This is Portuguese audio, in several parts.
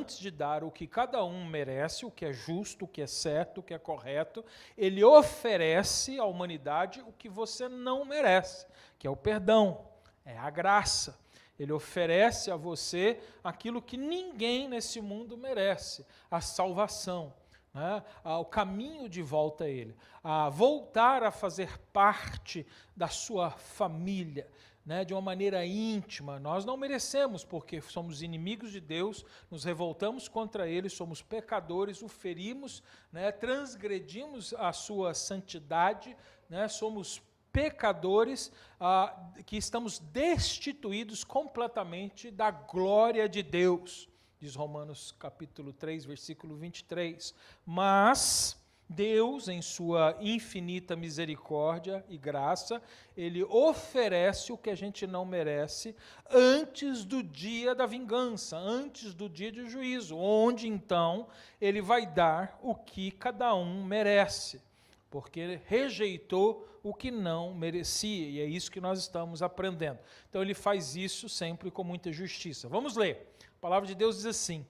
antes de dar o que cada um merece, o que é justo, o que é certo, o que é correto, ele oferece à humanidade o que você não merece, que é o perdão, é a graça. Ele oferece a você aquilo que ninguém nesse mundo merece, a salvação, né? O caminho de volta a Ele, a voltar a fazer parte da sua família, né? De uma maneira íntima. Nós não merecemos, porque somos inimigos de Deus, nos revoltamos contra Ele, somos pecadores, o ferimos, né? Transgredimos a sua santidade, né? Somos pecadores que estamos destituídos completamente da glória de Deus, diz Romanos capítulo 3, versículo 23. Mas Deus, em sua infinita misericórdia e graça, Ele oferece o que a gente não merece antes do dia da vingança, antes do dia de juízo, onde então Ele vai dar o que cada um merece, porque ele rejeitou o que não merecia, e é isso que nós estamos aprendendo. Então ele faz isso sempre com muita justiça. Vamos ler. A palavra de Deus diz assim: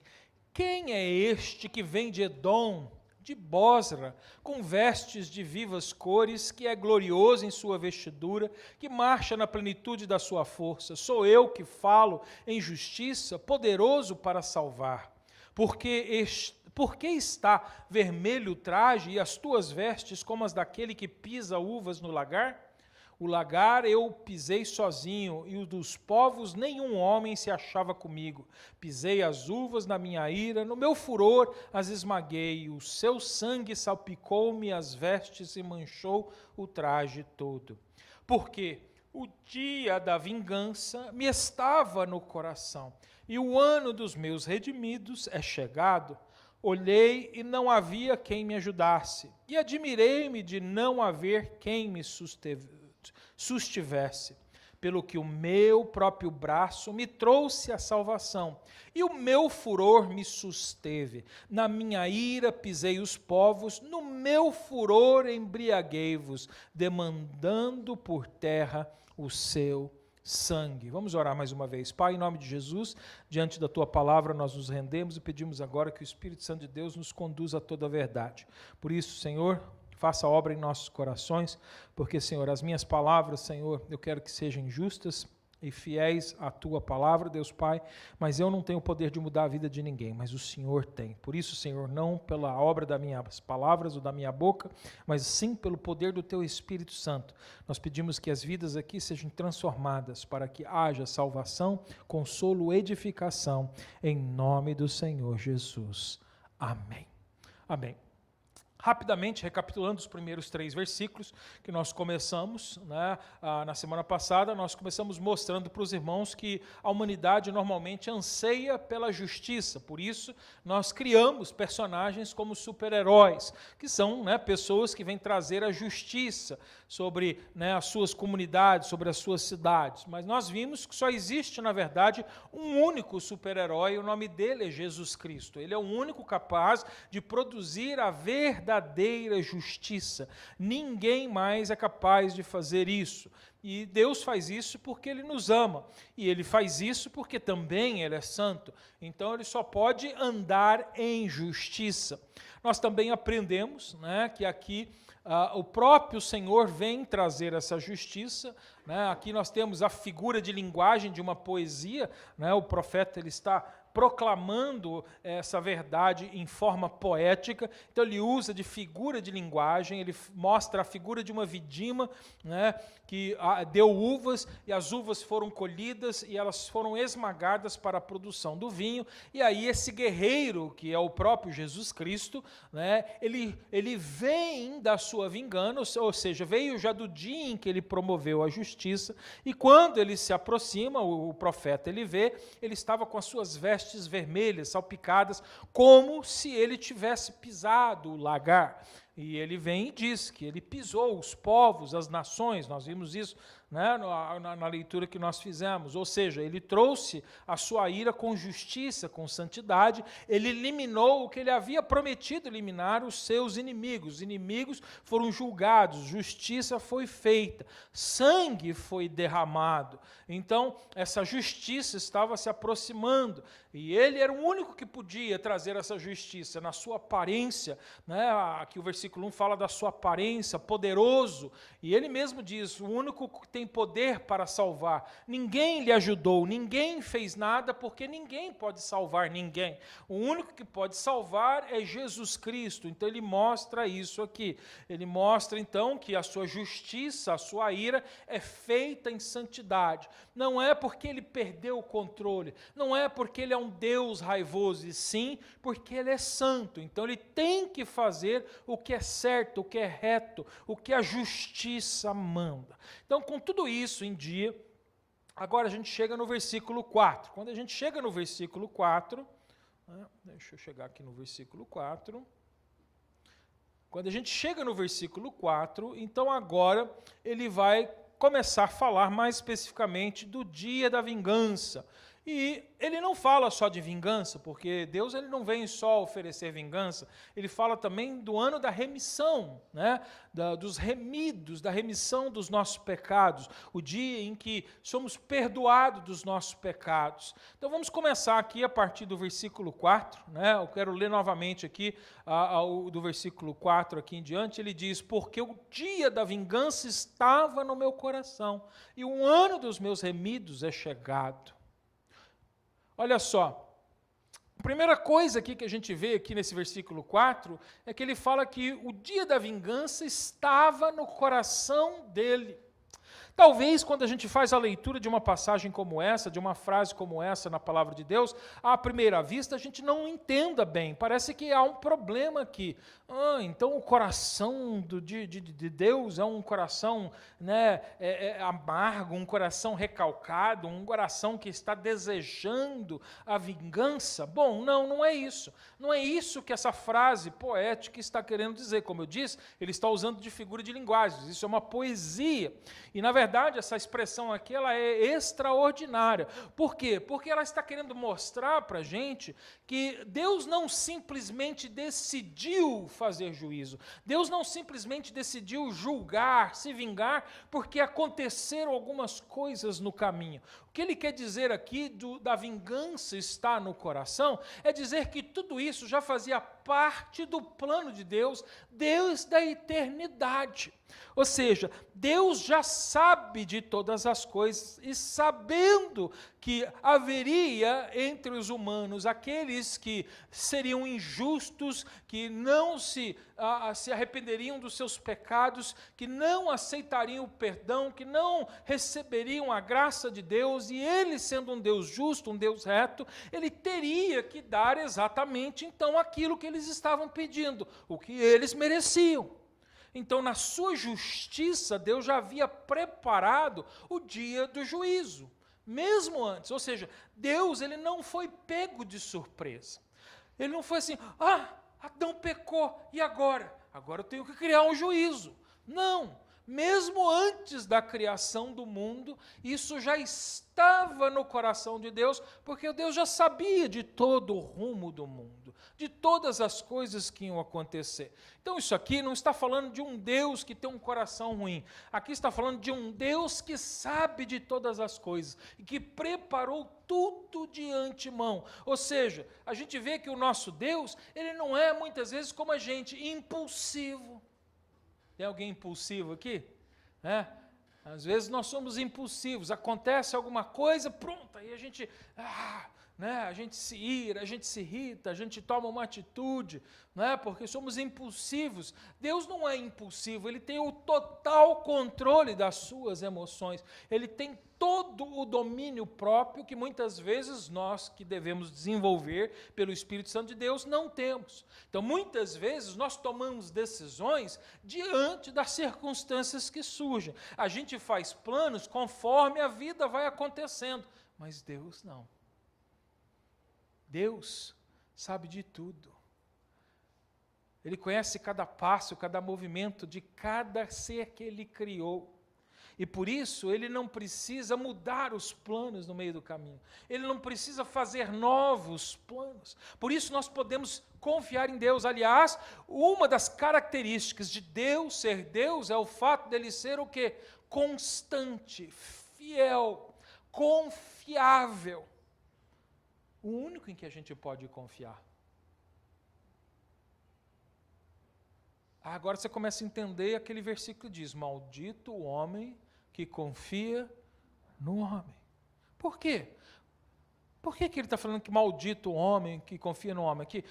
quem é este que vem de Edom, de Bosra, com vestes de vivas cores, que é glorioso em sua vestidura, que marcha na plenitude da sua força? Sou eu que falo em justiça, poderoso para salvar. Por que está vermelho o traje e as tuas vestes como as daquele que pisa uvas no lagar? O lagar eu pisei sozinho, e o dos povos nenhum homem se achava comigo. Pisei as uvas na minha ira, no meu furor as esmaguei, o seu sangue salpicou-me as vestes e manchou o traje todo. Porque o dia da vingança me estava no coração, e o ano dos meus redimidos é chegado. Olhei e não havia quem me ajudasse, e admirei-me de não haver quem me sustivesse, pelo que o meu próprio braço me trouxe a salvação, e o meu furor me susteve. Na minha ira pisei os povos, no meu furor embriaguei-vos, demandando por terra o seu sangue. Vamos orar mais uma vez. Pai, em nome de Jesus, diante da Tua palavra nós nos rendemos e pedimos agora que o Espírito Santo de Deus nos conduza a toda a verdade. Por isso, Senhor, faça obra em nossos corações, porque, Senhor, as minhas palavras, Senhor, eu quero que sejam justas e fiéis à Tua palavra, Deus Pai, mas eu não tenho o poder de mudar a vida de ninguém, mas o Senhor tem. Por isso, Senhor, não pela obra das minhas palavras ou da minha boca, mas sim pelo poder do Teu Espírito Santo. Nós pedimos que as vidas aqui sejam transformadas para que haja salvação, consolo, edificação, em nome do Senhor Jesus. Amém. Amém. Rapidamente, recapitulando os primeiros 3 versículos que nós começamos, né, na semana passada, nós começamos mostrando para os irmãos que a humanidade normalmente anseia pela justiça, por isso nós criamos personagens como super-heróis, que são, né, pessoas que vêm trazer a justiça sobre, né, as suas comunidades, sobre as suas cidades, mas nós vimos que só existe, na verdade, um único super-herói, o nome dele é Jesus Cristo. Ele é o único capaz de produzir a verdadeira justiça. Ninguém mais é capaz de fazer isso. E Deus faz isso porque Ele nos ama. E Ele faz isso porque também Ele é santo. Então Ele só pode andar em justiça. Nós também aprendemos, né, que aqui o próprio Senhor vem trazer essa justiça, né? Aqui nós temos a figura de linguagem de uma poesia, né? O profeta ele está proclamando essa verdade em forma poética, então ele usa de figura de linguagem, ele mostra a figura de uma vidima, né, que deu uvas, e as uvas foram colhidas, e elas foram esmagadas para a produção do vinho, e aí esse guerreiro, que é o próprio Jesus Cristo, né, ele vem da sua vingança, ou seja, veio já do dia em que ele promoveu a justiça, e quando ele se aproxima, o profeta ele vê, ele estava com as suas vestes vermelhas, salpicadas, como se ele tivesse pisado o lagar. E ele vem e diz que ele pisou os povos, as nações, nós vimos isso, né, na leitura que nós fizemos, ou seja, ele trouxe a sua ira com justiça, com santidade, ele eliminou o que ele havia prometido eliminar, os seus inimigos. Os inimigos foram julgados, justiça foi feita, sangue foi derramado. Então, essa justiça estava se aproximando, e ele era o único que podia trazer essa justiça na sua aparência, né? Aqui o versículo 1 fala da sua aparência, poderoso, e ele mesmo diz, o único que tem poder para salvar. Ninguém lhe ajudou, ninguém fez nada, porque ninguém pode salvar ninguém. O único que pode salvar é Jesus Cristo. Então ele mostra isso aqui. Ele mostra então que a sua justiça, a sua ira é feita em santidade. Não é porque ele perdeu o controle, não é porque ele é um Deus raivoso, e sim porque ele é santo. Então ele tem que fazer o que é certo, o que é reto, o que a justiça manda. Então, com tudo isso em dia, agora a gente chega no versículo 4. Quando a gente chega no versículo 4, deixa eu chegar aqui no versículo 4. Quando a gente chega no versículo 4, então agora ele vai começar a falar mais especificamente do dia da vingança. E ele não fala só de vingança, porque Deus ele não vem só oferecer vingança, ele fala também do ano da remissão, né? Dos remidos, da remissão dos nossos pecados, o dia em que somos perdoados dos nossos pecados. Então vamos começar aqui a partir do versículo 4, né? Eu quero ler novamente aqui do versículo 4 aqui em diante, ele diz, porque o dia da vingança estava no meu coração, e o ano dos meus remidos é chegado. Olha só, a primeira coisa aqui que a gente vê aqui nesse versículo 4 é que ele fala que o dia da vingança estava no coração dele. Talvez quando a gente faz a leitura de uma passagem como essa, de uma frase como essa na palavra de Deus, à primeira vista a gente não entenda bem, parece que há um problema aqui. Então o coração de Deus é um coração, né, amargo, um coração recalcado, um coração que está desejando a vingança? Bom, não é isso. Não é isso que essa frase poética está querendo dizer. Como eu disse, ele está usando de figura de linguagem, isso é uma poesia. E na verdade essa expressão aqui ela é extraordinária. Por quê? Porque ela está querendo mostrar para a gente que Deus não simplesmente decidiu fazer juízo. Deus não simplesmente decidiu julgar, se vingar, porque aconteceram algumas coisas no caminho. O que ele quer dizer aqui da vingança está no coração, é dizer que tudo isso já fazia parte do plano de Deus desde a eternidade. Ou seja, Deus já sabe de todas as coisas, e sabendo que haveria entre os humanos aqueles que seriam injustos, que não se arrependeriam dos seus pecados, que não aceitariam o perdão, que não receberiam a graça de Deus, e ele sendo um Deus justo, um Deus reto, ele teria que dar exatamente então aquilo que eles estavam pedindo, o que eles mereciam. Então, na sua justiça, Deus já havia preparado o dia do juízo, mesmo antes. Ou seja, Deus ele não foi pego de surpresa. Ele não foi assim, Adão pecou, e agora? Agora eu tenho que criar um juízo. Não, mesmo antes da criação do mundo, isso já estava no coração de Deus, porque Deus já sabia de todo o rumo do mundo, de todas as coisas que iam acontecer. Então isso aqui não está falando de um Deus que tem um coração ruim, aqui está falando de um Deus que sabe de todas as coisas, e que preparou tudo de antemão. Ou seja, a gente vê que o nosso Deus, ele não é muitas vezes como a gente, impulsivo. Tem alguém impulsivo aqui? Às vezes nós somos impulsivos, acontece alguma coisa, pronto, aí a gente, a gente se ira, a gente se irrita, a gente toma uma atitude, porque somos impulsivos. Deus não é impulsivo, ele tem o total controle das suas emoções, ele tem todo o domínio próprio que muitas vezes nós que devemos desenvolver pelo Espírito Santo de Deus não temos. Então muitas vezes nós tomamos decisões diante das circunstâncias que surgem. A gente faz planos conforme a vida vai acontecendo, mas Deus não. Deus sabe de tudo. Ele conhece cada passo, cada movimento de cada ser que Ele criou. E por isso, Ele não precisa mudar os planos no meio do caminho. Ele não precisa fazer novos planos. Por isso, nós podemos confiar em Deus. Aliás, uma das características de Deus ser Deus é o fato dele ser o quê? Constante, fiel, confiável. O único em que a gente pode confiar. Agora você começa a entender aquele versículo que diz: maldito o homem que confia no homem. Por quê? Por que ele está falando que maldito o homem que confia no homem? Que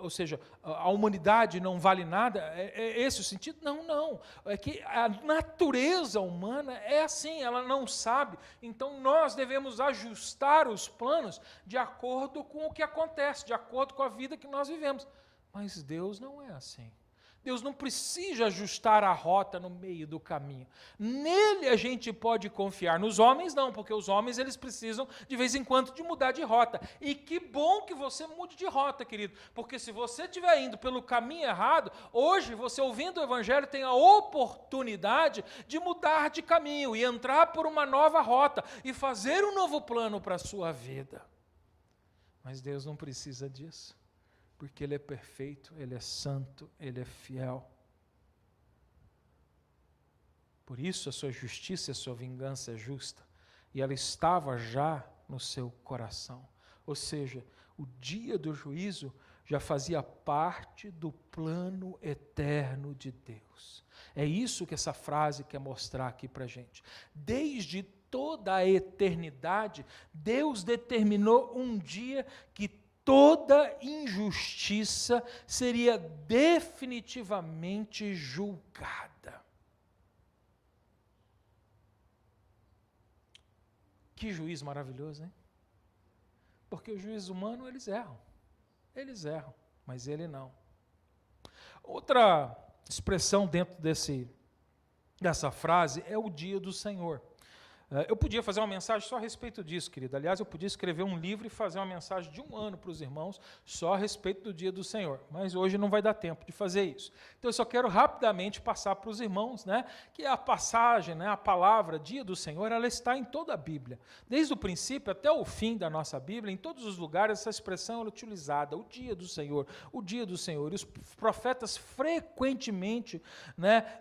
ou seja, a humanidade não vale nada? É esse o sentido? Não. É que a natureza humana é assim, ela não sabe. Então nós devemos ajustar os planos de acordo com o que acontece, de acordo com a vida que nós vivemos. Mas Deus não é assim. Deus não precisa ajustar a rota no meio do caminho. Nele a gente pode confiar. Nos homens não, porque os homens eles precisam de vez em quando de mudar de rota. E que bom que você mude de rota, querido. Porque se você estiver indo pelo caminho errado, hoje você ouvindo o Evangelho tem a oportunidade de mudar de caminho e entrar por uma nova rota e fazer um novo plano para a sua vida. Mas Deus não precisa disso. Porque Ele é perfeito, Ele é santo, Ele é fiel. Por isso a sua justiça e a sua vingança é justa. E ela estava já no seu coração. Ou seja, o dia do juízo já fazia parte do plano eterno de Deus. É isso que essa frase quer mostrar aqui para a gente. Desde toda a eternidade, Deus determinou um dia que toda injustiça seria definitivamente julgada. Que juiz maravilhoso, hein? Porque os juízes humanos, eles erram, mas ele não. Outra expressão dentro dessa frase é o dia do Senhor. Eu podia fazer uma mensagem só a respeito disso, querido. Aliás, eu podia escrever um livro e fazer uma mensagem de 1 ano para os irmãos só a respeito do dia do Senhor. Mas hoje não vai dar tempo de fazer isso. Então, eu só quero rapidamente passar para os irmãos, que a passagem, a palavra dia do Senhor, ela está em toda a Bíblia. Desde o princípio até o fim da nossa Bíblia, em todos os lugares, essa expressão é utilizada. O dia do Senhor, o dia do Senhor. E os profetas frequentemente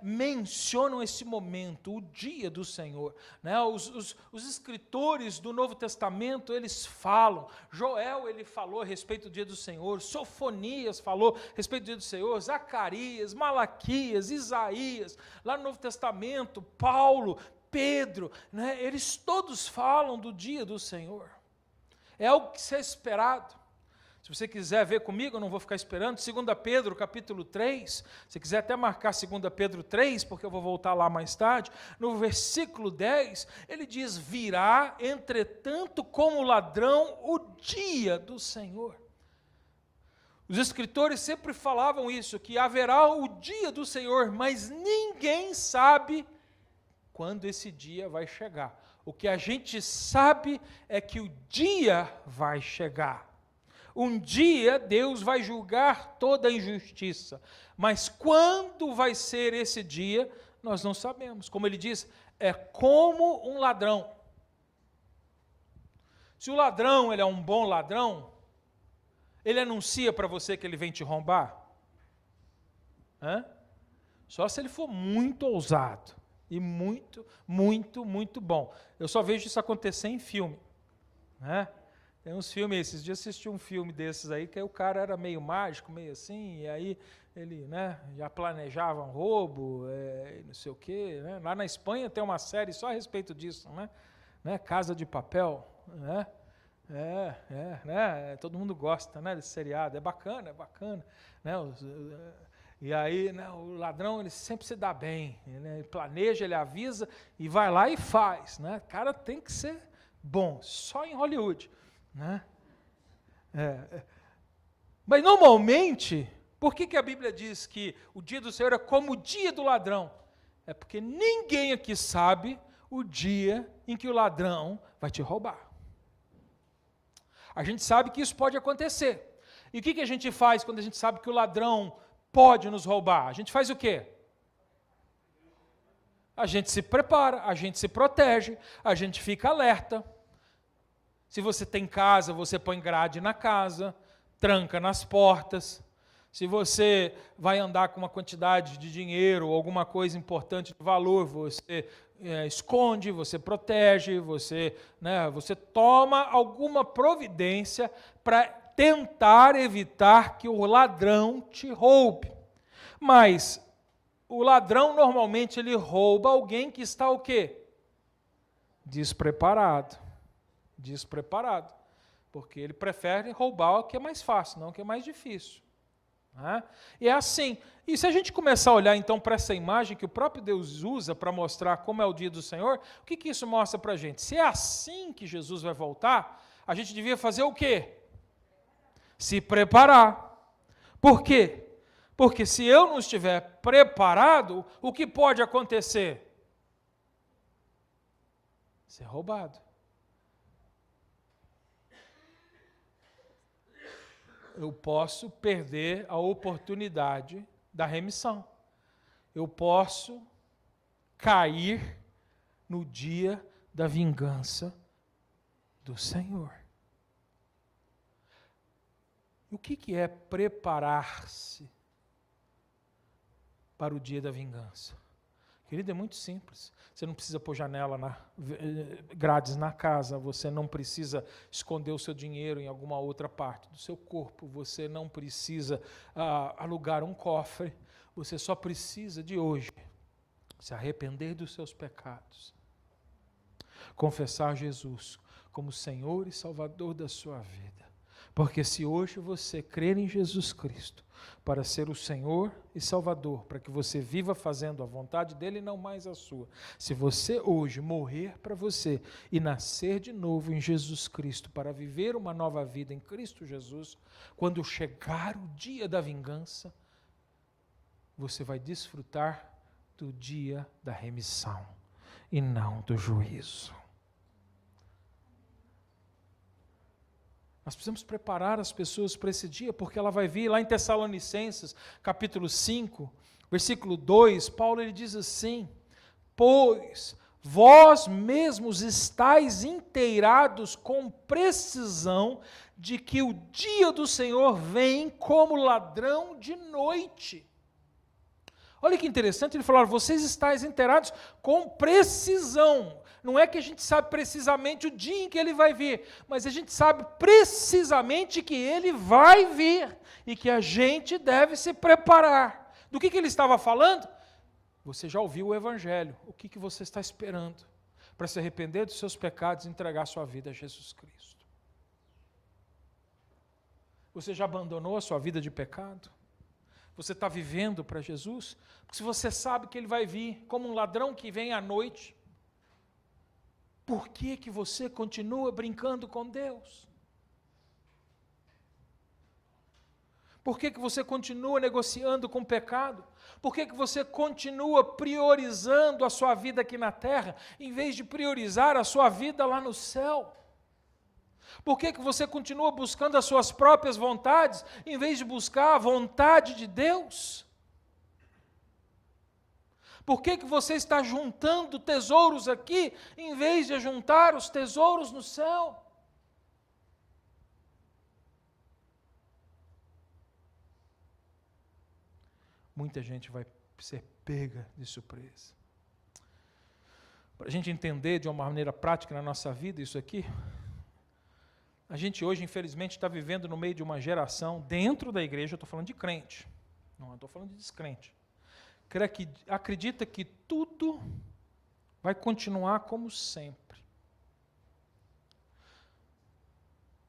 mencionam esse momento, o dia do Senhor. Os escritores do Novo Testamento, eles falam. Joel, ele falou a respeito do dia do Senhor. Sofonias falou a respeito do dia do Senhor. Zacarias, Malaquias, Isaías. Lá no Novo Testamento, Paulo, Pedro, eles todos falam do dia do Senhor. É algo que se é esperado. Se você quiser ver comigo, eu não vou ficar esperando, 2 Pedro, capítulo 3, se quiser até marcar 2 Pedro 3, porque eu vou voltar lá mais tarde, no versículo 10, ele diz: virá, entretanto, como ladrão, o dia do Senhor. Os escritores sempre falavam isso, que haverá o dia do Senhor, mas ninguém sabe quando esse dia vai chegar. O que a gente sabe é que o dia vai chegar. Um dia Deus vai julgar toda a injustiça, mas quando vai ser esse dia, nós não sabemos. Como ele diz, é como um ladrão. Se o ladrão ele é um bom ladrão, ele anuncia para você que ele vem te roubar? Só se ele for muito ousado e muito, muito, muito bom. Eu só vejo isso acontecer em filme, Tem uns filmes, esses dias assisti um filme desses aí, que aí o cara era meio mágico, meio assim, e aí ele já planejava um roubo, não sei o quê. Lá na Espanha tem uma série só a respeito disso, Casa de Papel, todo mundo gosta desse seriado, é bacana, E aí o ladrão ele sempre se dá bem, ele planeja, ele avisa, e vai lá e faz. O cara tem que ser bom, só em Hollywood. Mas normalmente, por que a Bíblia diz que o dia do Senhor é como o dia do ladrão? É porque ninguém aqui sabe o dia em que o ladrão vai te roubar. A gente sabe que isso pode acontecer. E o que a gente faz quando a gente sabe que o ladrão pode nos roubar? A gente faz o quê? A gente se prepara, a gente se protege, a gente fica alerta. Se você tem casa, você põe grade na casa, tranca nas portas. Se você vai andar com uma quantidade de dinheiro ou alguma coisa importante de valor, você esconde, você protege, você toma alguma providência para tentar evitar que o ladrão te roube. Mas o ladrão normalmente ele rouba alguém que está o quê? Despreparado. Despreparado. Porque ele prefere roubar o que é mais fácil, não o que é mais difícil. E é assim. E se a gente começar a olhar então para essa imagem que o próprio Deus usa para mostrar como é o dia do Senhor, o que isso mostra para a gente? Se é assim que Jesus vai voltar, a gente devia fazer o quê? Se preparar. Por quê? Porque se eu não estiver preparado, o que pode acontecer? Ser roubado. Eu posso perder a oportunidade da remissão. Eu posso cair no dia da vingança do Senhor. E o que é preparar-se para o dia da vingança? Querido, é muito simples. Você não precisa pôr grades na casa, você não precisa esconder o seu dinheiro em alguma outra parte do seu corpo, você não precisa alugar um cofre, você só precisa de hoje se arrepender dos seus pecados, confessar Jesus como Senhor e Salvador da sua vida. Porque se hoje você crer em Jesus Cristo para ser o Senhor e Salvador, para que você viva fazendo a vontade dele e não mais a sua, se você hoje morrer para você e nascer de novo em Jesus Cristo para viver uma nova vida em Cristo Jesus, quando chegar o dia da vingança, você vai desfrutar do dia da remissão e não do juízo. Nós precisamos preparar as pessoas para esse dia, porque ela vai vir lá em Tessalonicenses, capítulo 5, versículo 2, Paulo ele diz assim: pois vós mesmos estáis inteirados com precisão de que o dia do Senhor vem como ladrão de noite. Olha que interessante, ele falou: vocês estáis inteirados com precisão. Não é que a gente sabe precisamente o dia em que ele vai vir, mas a gente sabe precisamente que ele vai vir e que a gente deve se preparar. Do que ele estava falando? Você já ouviu o Evangelho. O que você está esperando para se arrepender dos seus pecados e entregar sua vida a Jesus Cristo? Você já abandonou a sua vida de pecado? Você está vivendo para Jesus? Porque se você sabe que ele vai vir como um ladrão que vem à noite, por que você continua brincando com Deus? Por que você continua negociando com o pecado? Por que você continua priorizando a sua vida aqui na terra, em vez de priorizar a sua vida lá no céu? Por que você continua buscando as suas próprias vontades, em vez de buscar a vontade de Deus? Por que você está juntando tesouros aqui, em vez de juntar os tesouros no céu? Muita gente vai ser pega de surpresa. Para a gente entender de uma maneira prática na nossa vida isso aqui, a gente hoje, infelizmente, está vivendo no meio de uma geração, dentro da igreja, eu estou falando de crente, não estou falando de descrente, que acredita que tudo vai continuar como sempre.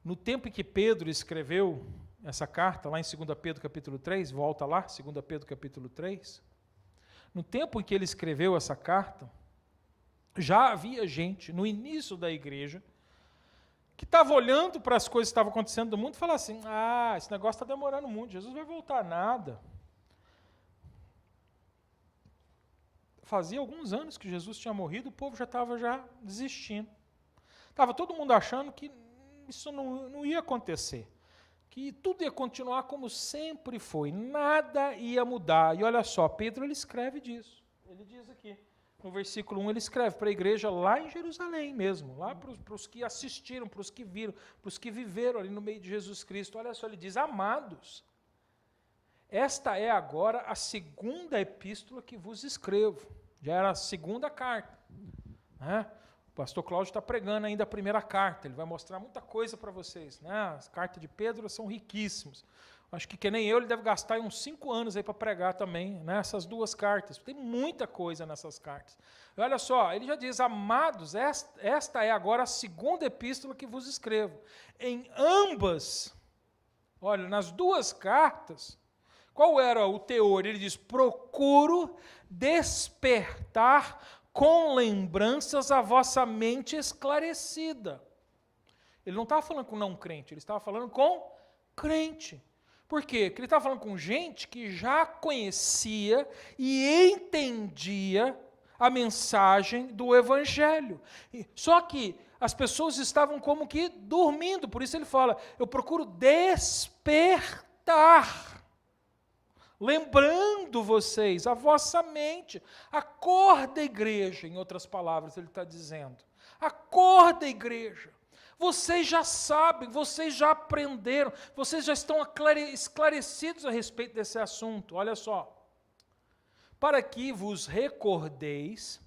No tempo em que Pedro escreveu essa carta, lá em 2 Pedro capítulo 3, volta lá, 2 Pedro capítulo 3, no tempo em que ele escreveu essa carta, já havia gente no início da igreja que estava olhando para as coisas que estavam acontecendo no mundo e falava assim: esse negócio está demorando muito, Jesus vai voltar nada. Fazia alguns anos que Jesus tinha morrido, o povo já estava desistindo. Estava todo mundo achando que isso não ia acontecer. que tudo ia continuar como sempre foi, nada ia mudar. E olha só, Pedro ele escreve disso. Ele diz aqui, no versículo 1, ele escreve para a igreja lá em Jerusalém mesmo, lá para os que assistiram, para os que viram, para os que viveram ali no meio de Jesus Cristo. Olha só, ele diz: amados, esta é agora a segunda epístola que vos escrevo. Já era a segunda carta, né? O pastor Cláudio está pregando ainda a primeira carta, ele vai mostrar muita coisa para vocês, né? As cartas de Pedro são riquíssimas. Acho que nem eu, ele deve gastar uns 5 anos aí para pregar também, né, essas 2 cartas. Tem muita coisa nessas cartas. E olha só, ele já diz: amados, esta é agora a segunda epístola que vos escrevo. Em ambas, olha, nas 2 cartas, qual era o teor? Ele diz: procuro despertar com lembranças a vossa mente esclarecida. Ele não estava falando com não crente, ele estava falando com crente. Por quê? Porque ele estava falando com gente que já conhecia e entendia a mensagem do Evangelho. Só que as pessoas estavam como que dormindo, por isso ele fala: eu procuro despertar, lembrando vocês, a vossa mente. Acorda, igreja, em outras palavras, ele está dizendo. Acorda, igreja. Vocês já sabem, vocês já aprenderam, vocês já estão esclarecidos a respeito desse assunto. Olha só. Para que vos recordeis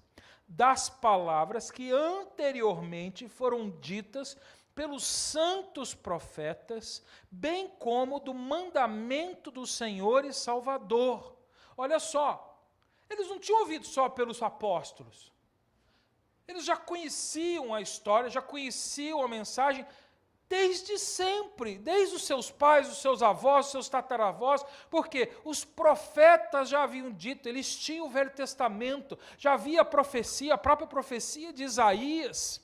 das palavras que anteriormente foram ditas pelos santos profetas, bem como do mandamento do Senhor e Salvador. Olha só, eles não tinham ouvido só pelos apóstolos. Eles já conheciam a história, já conheciam a mensagem desde sempre, desde os seus pais, os seus avós, os seus tataravós, porque os profetas já haviam dito, eles tinham o Velho Testamento, já havia a profecia, a própria profecia de Isaías.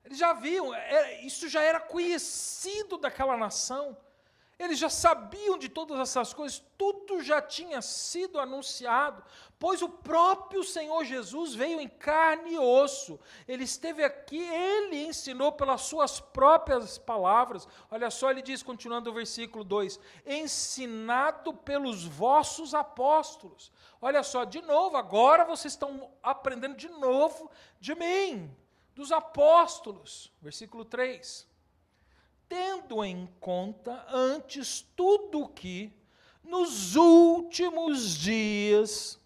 Eles já viam, isso já era conhecido daquela nação. Eles já sabiam de todas essas coisas, tudo já tinha sido anunciado, pois o próprio Senhor Jesus veio em carne e osso. Ele esteve aqui, ele ensinou pelas suas próprias palavras. Olha só, ele diz, continuando o versículo 2, ensinado pelos vossos apóstolos. Olha só, de novo, agora vocês estão aprendendo de novo de mim, dos apóstolos. Versículo 3. Tendo em conta antes tudo o que nos últimos dias,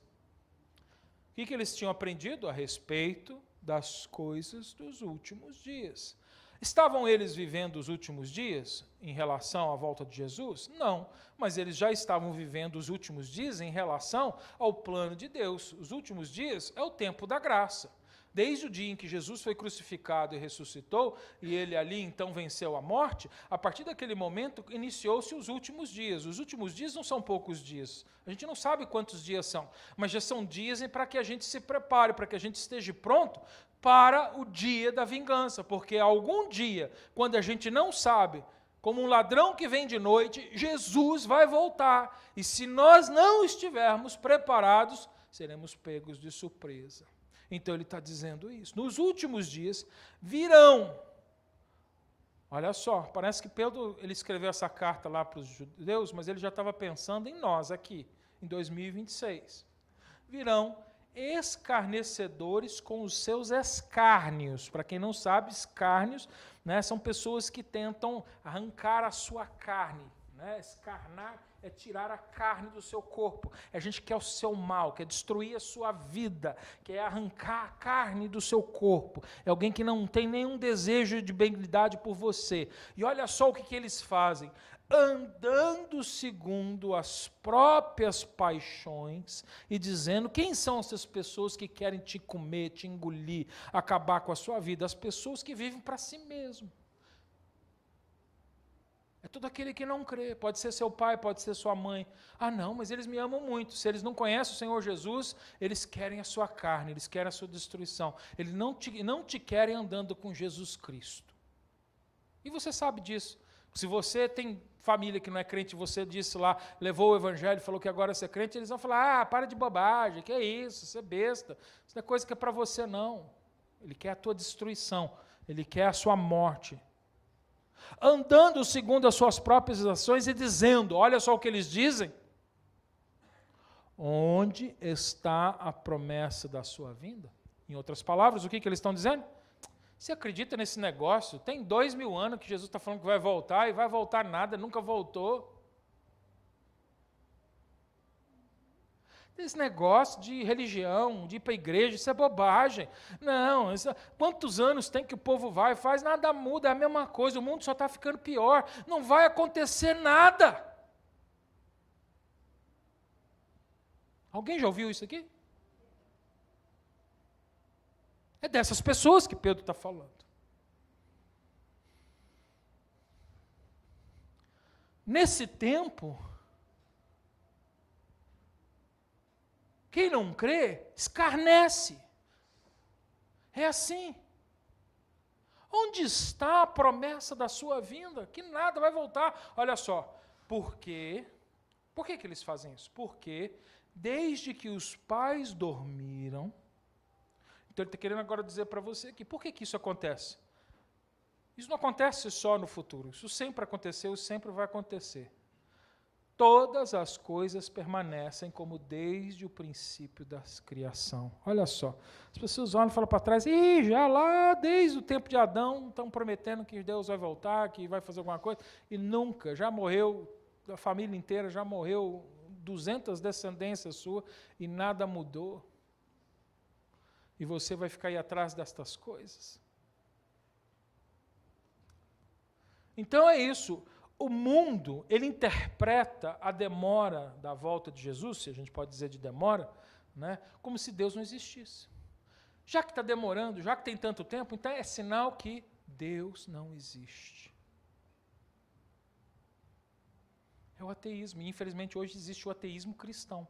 o que eles tinham aprendido a respeito das coisas dos últimos dias? Estavam eles vivendo os últimos dias em relação à volta de Jesus? Não, mas eles já estavam vivendo os últimos dias em relação ao plano de Deus. Os últimos dias é o tempo da graça. Desde o dia em que Jesus foi crucificado e ressuscitou, e ele ali então venceu a morte, a partir daquele momento iniciou-se os últimos dias. Os últimos dias não são poucos dias, a gente não sabe quantos dias são, mas já são dias para que a gente se prepare, para que a gente esteja pronto para o dia da vingança, porque algum dia, quando a gente não sabe, como um ladrão que vem de noite, Jesus vai voltar, e se nós não estivermos preparados, seremos pegos de surpresa. Então ele está dizendo isso. Nos últimos dias virão. Olha só, parece que Pedro ele escreveu essa carta lá para os judeus, mas ele já estava pensando em nós aqui, em 2026. Virão escarnecedores com os seus escárnios. Para quem não sabe, escárnios, né, são pessoas que tentam arrancar a sua carne. Né? Escarnar é tirar a carne do seu corpo. É gente que quer o seu mal, quer destruir a sua vida, quer arrancar a carne do seu corpo. É alguém que não tem nenhum desejo de benignidade por você. E olha só o que eles fazem. Andando segundo as próprias paixões e dizendo, quem são essas pessoas que querem te comer, te engolir, acabar com a sua vida? As pessoas que vivem para si mesmo. É todo aquele que não crê, pode ser seu pai, pode ser sua mãe. Ah não, mas eles me amam muito. Se eles não conhecem o Senhor Jesus, eles querem a sua carne, eles querem a sua destruição. Eles não te querem andando com Jesus Cristo. E você sabe disso. Se você tem família que não é crente, você disse lá, levou o evangelho e falou que agora você é crente, eles vão falar, para de bobagem, que é isso, você é besta. Isso não é coisa que é para você não. Ele quer a tua destruição, ele quer a sua morte. andando segundo as suas próprias ações e dizendo, olha só o que eles dizem, onde está a promessa da sua vinda? Em outras palavras, o que eles estão dizendo? Você acredita nesse negócio? Tem 2000 anos que Jesus está falando que vai voltar e vai voltar nada, nunca voltou. Esse negócio de religião, de ir para a igreja, isso é bobagem. Não, quantos anos tem que o povo vai e faz? Nada muda, é a mesma coisa, o mundo só está ficando pior. Não vai acontecer nada. Alguém já ouviu isso aqui? É dessas pessoas que Pedro está falando. Nesse tempo, quem não crê, escarnece. É assim. Onde está a promessa da sua vinda? Que nada vai voltar. Olha só, por quê? Por que eles fazem isso? Porque desde que os pais dormiram, então ele está querendo agora dizer para você aqui, por que isso acontece? Isso não acontece só no futuro, isso sempre aconteceu e sempre vai acontecer. Todas as coisas permanecem como desde o princípio da criação. Olha só, as pessoas olham e falam para trás, já lá, desde o tempo de Adão, estão prometendo que Deus vai voltar, que vai fazer alguma coisa, e nunca, já morreu, a família inteira já morreu, 200 descendências suas, e nada mudou. E você vai ficar aí atrás destas coisas. Então é isso. O mundo, ele interpreta a demora da volta de Jesus, se a gente pode dizer de demora, né, como se Deus não existisse. Já que está demorando, já que tem tanto tempo, então é sinal que Deus não existe. É o ateísmo, e infelizmente hoje existe o ateísmo cristão.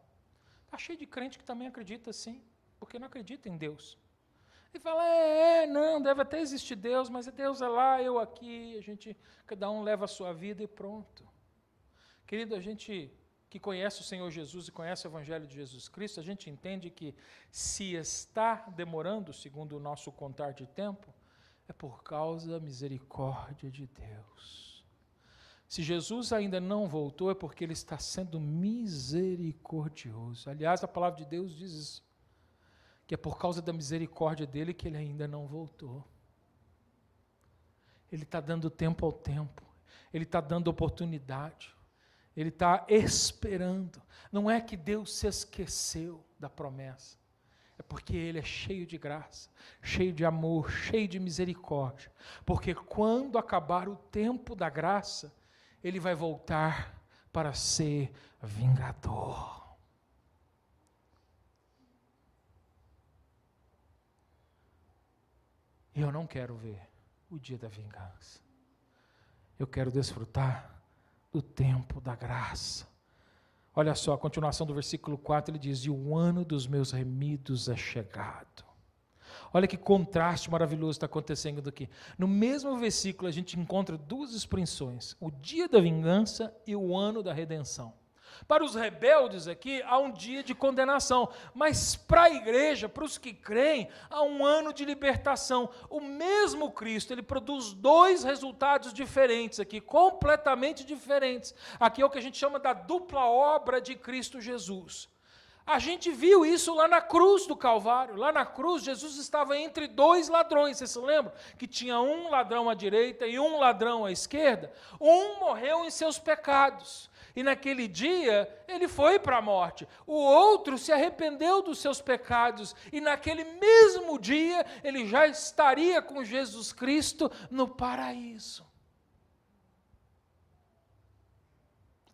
Está cheio de crente que também acredita assim, porque não acredita em Deus. E fala, não, deve até existir Deus, mas Deus é lá, eu aqui, cada um leva a sua vida e pronto. Querido, a gente que conhece o Senhor Jesus e conhece o Evangelho de Jesus Cristo, a gente entende que se está demorando, segundo o nosso contar de tempo, é por causa da misericórdia de Deus. Se Jesus ainda não voltou, é porque Ele está sendo misericordioso. Aliás, a palavra de Deus diz isso, que é por causa da misericórdia dEle que Ele ainda não voltou. Ele está dando tempo ao tempo, Ele está dando oportunidade, Ele está esperando. Não é que Deus se esqueceu da promessa, é porque Ele é cheio de graça, cheio de amor, cheio de misericórdia. Porque quando acabar o tempo da graça, Ele vai voltar para ser vingador. Eu não quero ver o dia da vingança. Eu quero desfrutar do tempo da graça. Olha só, a continuação do versículo 4, ele diz, e o ano dos meus remidos é chegado. Olha que contraste maravilhoso está acontecendo aqui. No mesmo versículo a gente encontra duas expressões, o dia da vingança e o ano da redenção. Para os rebeldes aqui, há um dia de condenação, mas para a igreja, para os que creem, há um ano de libertação. O mesmo Cristo, ele produz dois resultados diferentes aqui, completamente diferentes. Aqui é o que a gente chama da dupla obra de Cristo Jesus. A gente viu isso lá na cruz do Calvário. Lá na cruz, Jesus estava entre dois ladrões. Você se lembra? Que tinha um ladrão à direita e um ladrão à esquerda. Um morreu em seus pecados. E naquele dia, ele foi para a morte. O outro se arrependeu dos seus pecados. E naquele mesmo dia, ele já estaria com Jesus Cristo no paraíso.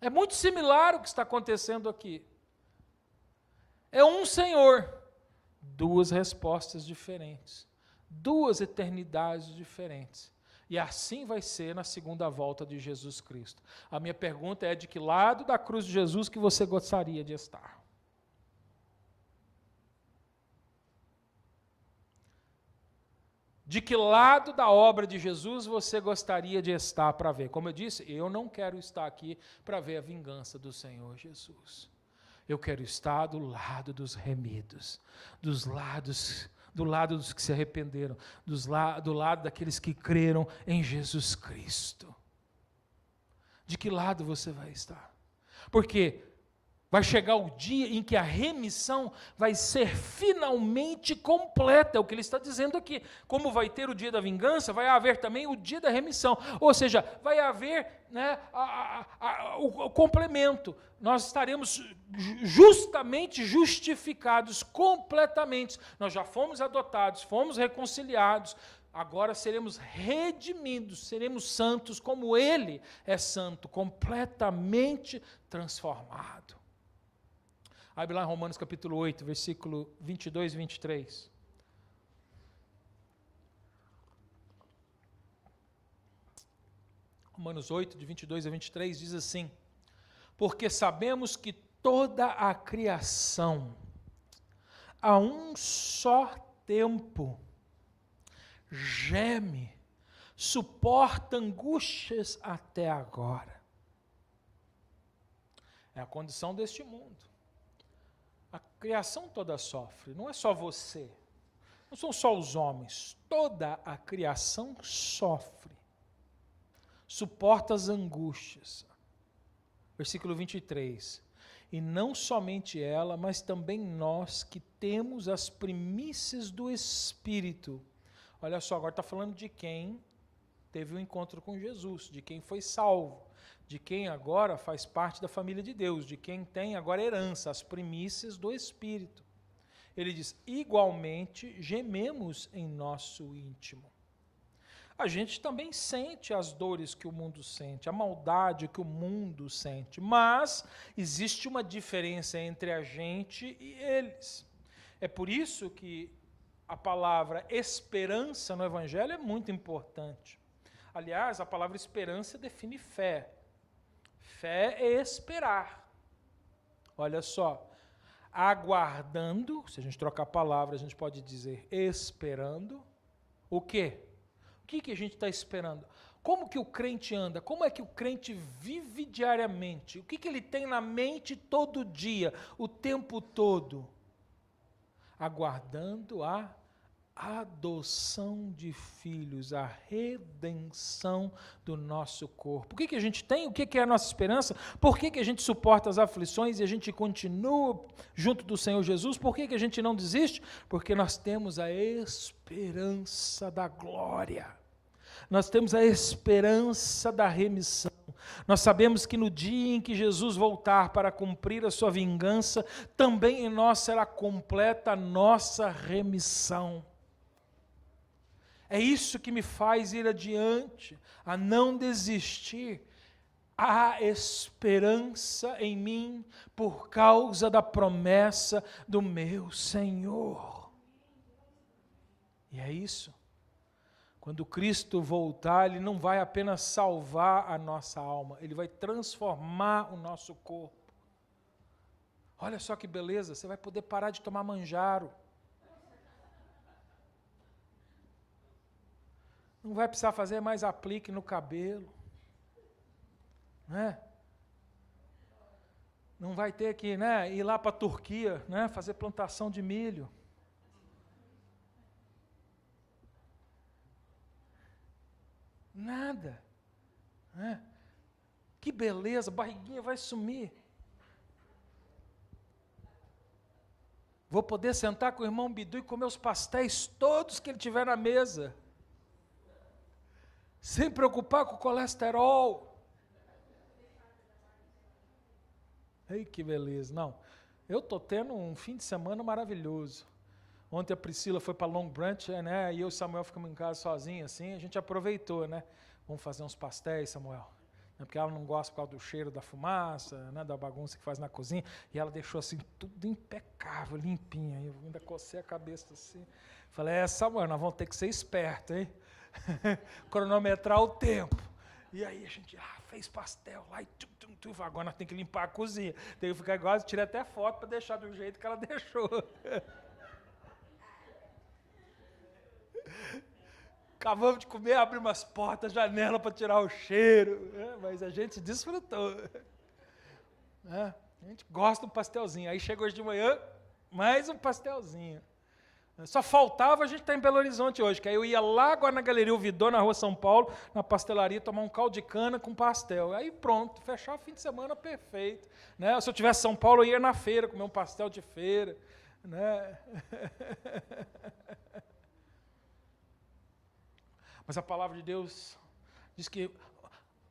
É muito similar o que está acontecendo aqui. É um Senhor, duas respostas diferentes, duas eternidades diferentes. E assim vai ser na segunda volta de Jesus Cristo. A minha pergunta é: de que lado da cruz de Jesus que você gostaria de estar? De que lado da obra de Jesus você gostaria de estar para ver? Como eu disse, eu não quero estar aqui para ver a vingança do Senhor Jesus. Eu quero estar do lado dos remidos, do lado dos que se arrependeram, do lado daqueles que creram em Jesus Cristo. De que lado você vai estar? Porque vai chegar o dia em que a remissão vai ser finalmente completa, é o que ele está dizendo aqui. Como vai ter o dia da vingança, vai haver também o dia da remissão. Ou seja, vai haver, né, o complemento. Nós estaremos justamente justificados completamente. Nós já fomos adotados, fomos reconciliados. Agora seremos redimidos, seremos santos como Ele é santo, completamente transformado. Abre lá em Romanos capítulo 8, versículo 22 e 23. Romanos 8, de 22 a 23, diz assim: porque sabemos que toda a criação, a um só tempo, geme, suporta angústias até agora. É a condição deste mundo. A criação toda sofre, não é só você, não são só os homens, toda a criação sofre, suporta as angústias. Versículo 23, e não somente ela, mas também nós que temos as primícias do Espírito. Olha só, agora está falando de quem teve um encontro com Jesus, de quem foi salvo, de quem agora faz parte da família de Deus, de quem tem agora herança, as primícias do Espírito. Ele diz, igualmente gememos em nosso íntimo. A gente também sente as dores que o mundo sente, a maldade que o mundo sente, mas existe uma diferença entre a gente e eles. É por isso que a palavra esperança no Evangelho é muito importante. Aliás, a palavra esperança define fé. Fé é esperar. Olha só, aguardando, se a gente trocar a palavra, a gente pode dizer esperando, o quê? O que a gente está esperando? Como que o crente anda? Como é que o crente vive diariamente? O que ele tem na mente todo dia, o tempo todo? Aguardando a adoção de filhos, a redenção do nosso corpo. O que a gente tem? O que é a nossa esperança? Por que a gente suporta as aflições e a gente continua junto do Senhor Jesus? Por que a gente não desiste? Porque nós temos a esperança da glória. Nós temos a esperança da remissão. Nós sabemos que no dia em que Jesus voltar para cumprir a sua vingança, também em nós será completa a nossa remissão. É isso que me faz ir adiante, a não desistir. Há esperança em mim por causa da promessa do meu Senhor. E é isso. Quando Cristo voltar, Ele não vai apenas salvar a nossa alma, Ele vai transformar o nosso corpo. Olha só que beleza, você vai poder parar de tomar manjaro. Não vai precisar fazer mais aplique no cabelo. Né? Não vai ter que, né, ir lá para a Turquia, né, fazer plantação de milho. Nada. Né? Que beleza, a barriguinha vai sumir. Vou poder sentar com o irmão Bidu e comer os pastéis todos que ele tiver na mesa. Sem preocupar com o colesterol. Ei, que beleza. Não, eu estou tendo um fim de semana maravilhoso. Ontem a Priscila foi para Long Branch, né? E eu e o Samuel ficamos em casa sozinhos, assim, a gente aproveitou, né? Vamos fazer uns pastéis, Samuel. Porque ela não gosta por causa do cheiro da fumaça, né? Da bagunça que faz na cozinha. E ela deixou assim, tudo impecável, limpinho. Eu ainda cocei a cabeça assim. Falei, Samuel, nós vamos ter que ser esperto, hein? Cronometrar o tempo. E aí a gente fez pastel lá e agora nós temos que limpar a cozinha. Tem que ficar igual, tirei até foto para deixar do jeito que ela deixou. Acabamos de comer, abrimos umas portas, janela para tirar o cheiro, né? Mas a gente desfrutou. Né? A gente gosta de um pastelzinho. Aí chega hoje de manhã, mais um pastelzinho. Só faltava a gente estar em Belo Horizonte hoje, que aí eu ia lá agora na Galeria Ouvidor, na Rua São Paulo, na pastelaria, tomar um caldo de cana com pastel. Aí pronto, fechar o fim de semana perfeito. Né? Se eu tivesse em São Paulo, eu ia na feira, comer um pastel de feira. Né? Mas a palavra de Deus diz que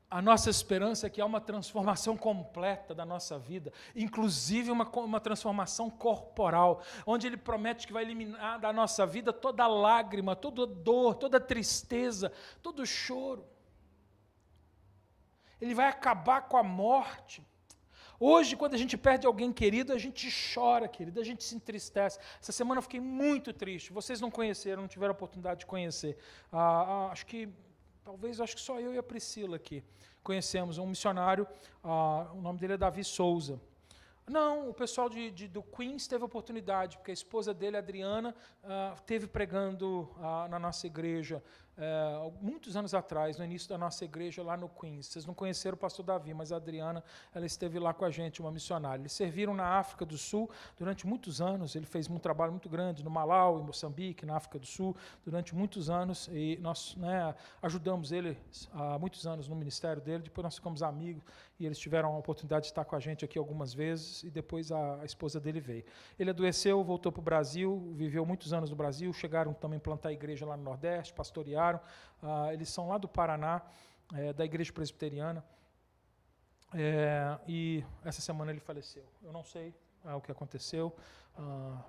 a nossa esperança é que há uma transformação completa da nossa vida, inclusive uma transformação corporal, onde Ele promete que vai eliminar da nossa vida toda lágrima, toda dor, toda tristeza, todo choro. Ele vai acabar com a morte. Hoje, quando a gente perde alguém querido, a gente chora, querido, a gente se entristece. Essa semana eu fiquei muito triste. Vocês não conheceram, não tiveram a oportunidade de conhecer. Acho que só eu e a Priscila aqui conhecemos um missionário, o nome dele é Davi Souza. Não, o pessoal do Queens teve a oportunidade, porque a esposa dele, Adriana, esteve pregando na nossa igreja muitos anos atrás, no início da nossa igreja lá no Queens. Vocês não conheceram o pastor Davi, mas a Adriana, ela esteve lá com a gente, uma missionária. Eles serviram na África do Sul durante muitos anos. Ele fez um trabalho muito grande no Malau, em Moçambique, na África do Sul, durante muitos anos. E nós ajudamos ele há muitos anos no ministério dele. Depois nós ficamos amigos e eles tiveram a oportunidade de estar com a gente aqui algumas vezes. E depois a esposa dele veio. Ele adoeceu, voltou para o Brasil, viveu muitos anos no Brasil. Chegaram também a plantar a igreja lá no Nordeste, pastorearam. Eles são lá do Paraná, da igreja presbiteriana, e essa semana ele faleceu. Eu não sei o que aconteceu,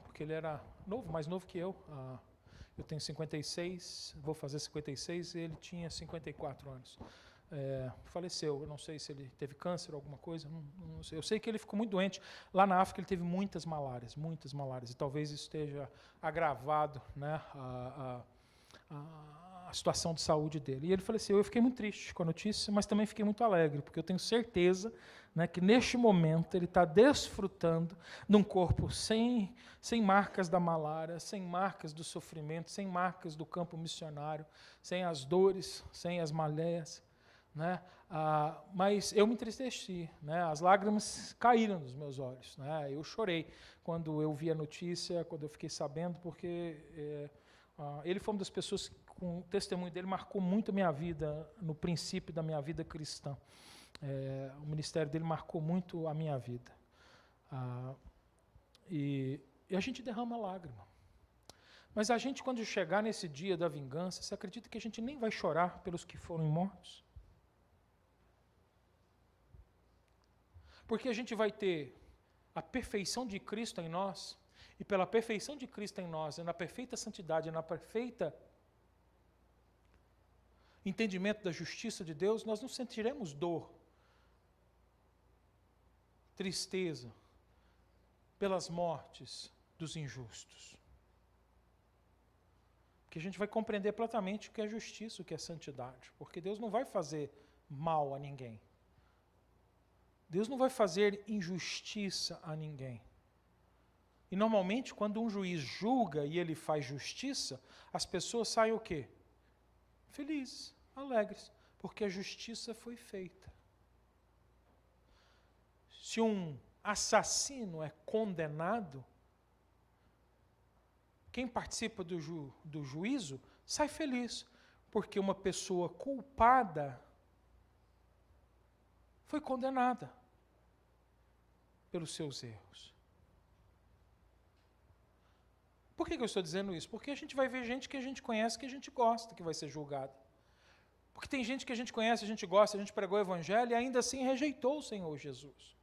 porque ele era novo, mais novo que eu. Eu tenho 56, vou fazer 56, e ele tinha 54 anos. Faleceu. Eu não sei se ele teve câncer ou alguma coisa, não sei. Eu sei que ele ficou muito doente. Lá na África ele teve muitas malárias, e talvez isso esteja agravado, né, a situação de saúde dele. E ele faleceu. Eu fiquei muito triste com a notícia, mas também fiquei muito alegre, porque eu tenho certeza, né, que neste momento ele está desfrutando de um corpo sem marcas da malária, sem marcas do sofrimento, sem marcas do campo missionário, sem as dores, sem as maléias. Né? Mas eu me entristeci, né? As lágrimas caíram dos meus olhos. Né? Eu chorei quando eu vi a notícia, quando eu fiquei sabendo, porque ele foi uma das pessoas que, com o testemunho dele, marcou muito a minha vida, no princípio da minha vida cristã. O ministério dele marcou muito a minha vida. E a gente derrama lágrima. Mas a gente, quando chegar nesse dia da vingança, você acredita que a gente nem vai chorar pelos que foram mortos? Porque a gente vai ter a perfeição de Cristo em nós, e pela perfeição de Cristo em nós, na perfeita santidade, na perfeita entendimento da justiça de Deus, nós não sentiremos dor, tristeza, pelas mortes dos injustos. Porque a gente vai compreender plenamente o que é justiça, o que é santidade. Porque Deus não vai fazer mal a ninguém. Deus não vai fazer injustiça a ninguém. E normalmente, quando um juiz julga e ele faz justiça, as pessoas saem o quê? Felizes, alegres, porque a justiça foi feita. Se um assassino é condenado, quem participa do juízo sai feliz, porque uma pessoa culpada foi condenada pelos seus erros. Por que eu estou dizendo isso? Porque a gente vai ver gente que a gente conhece, que a gente gosta, que vai ser julgada. Porque tem gente que a gente conhece, a gente gosta, a gente pregou o Evangelho e ainda assim rejeitou o Senhor Jesus.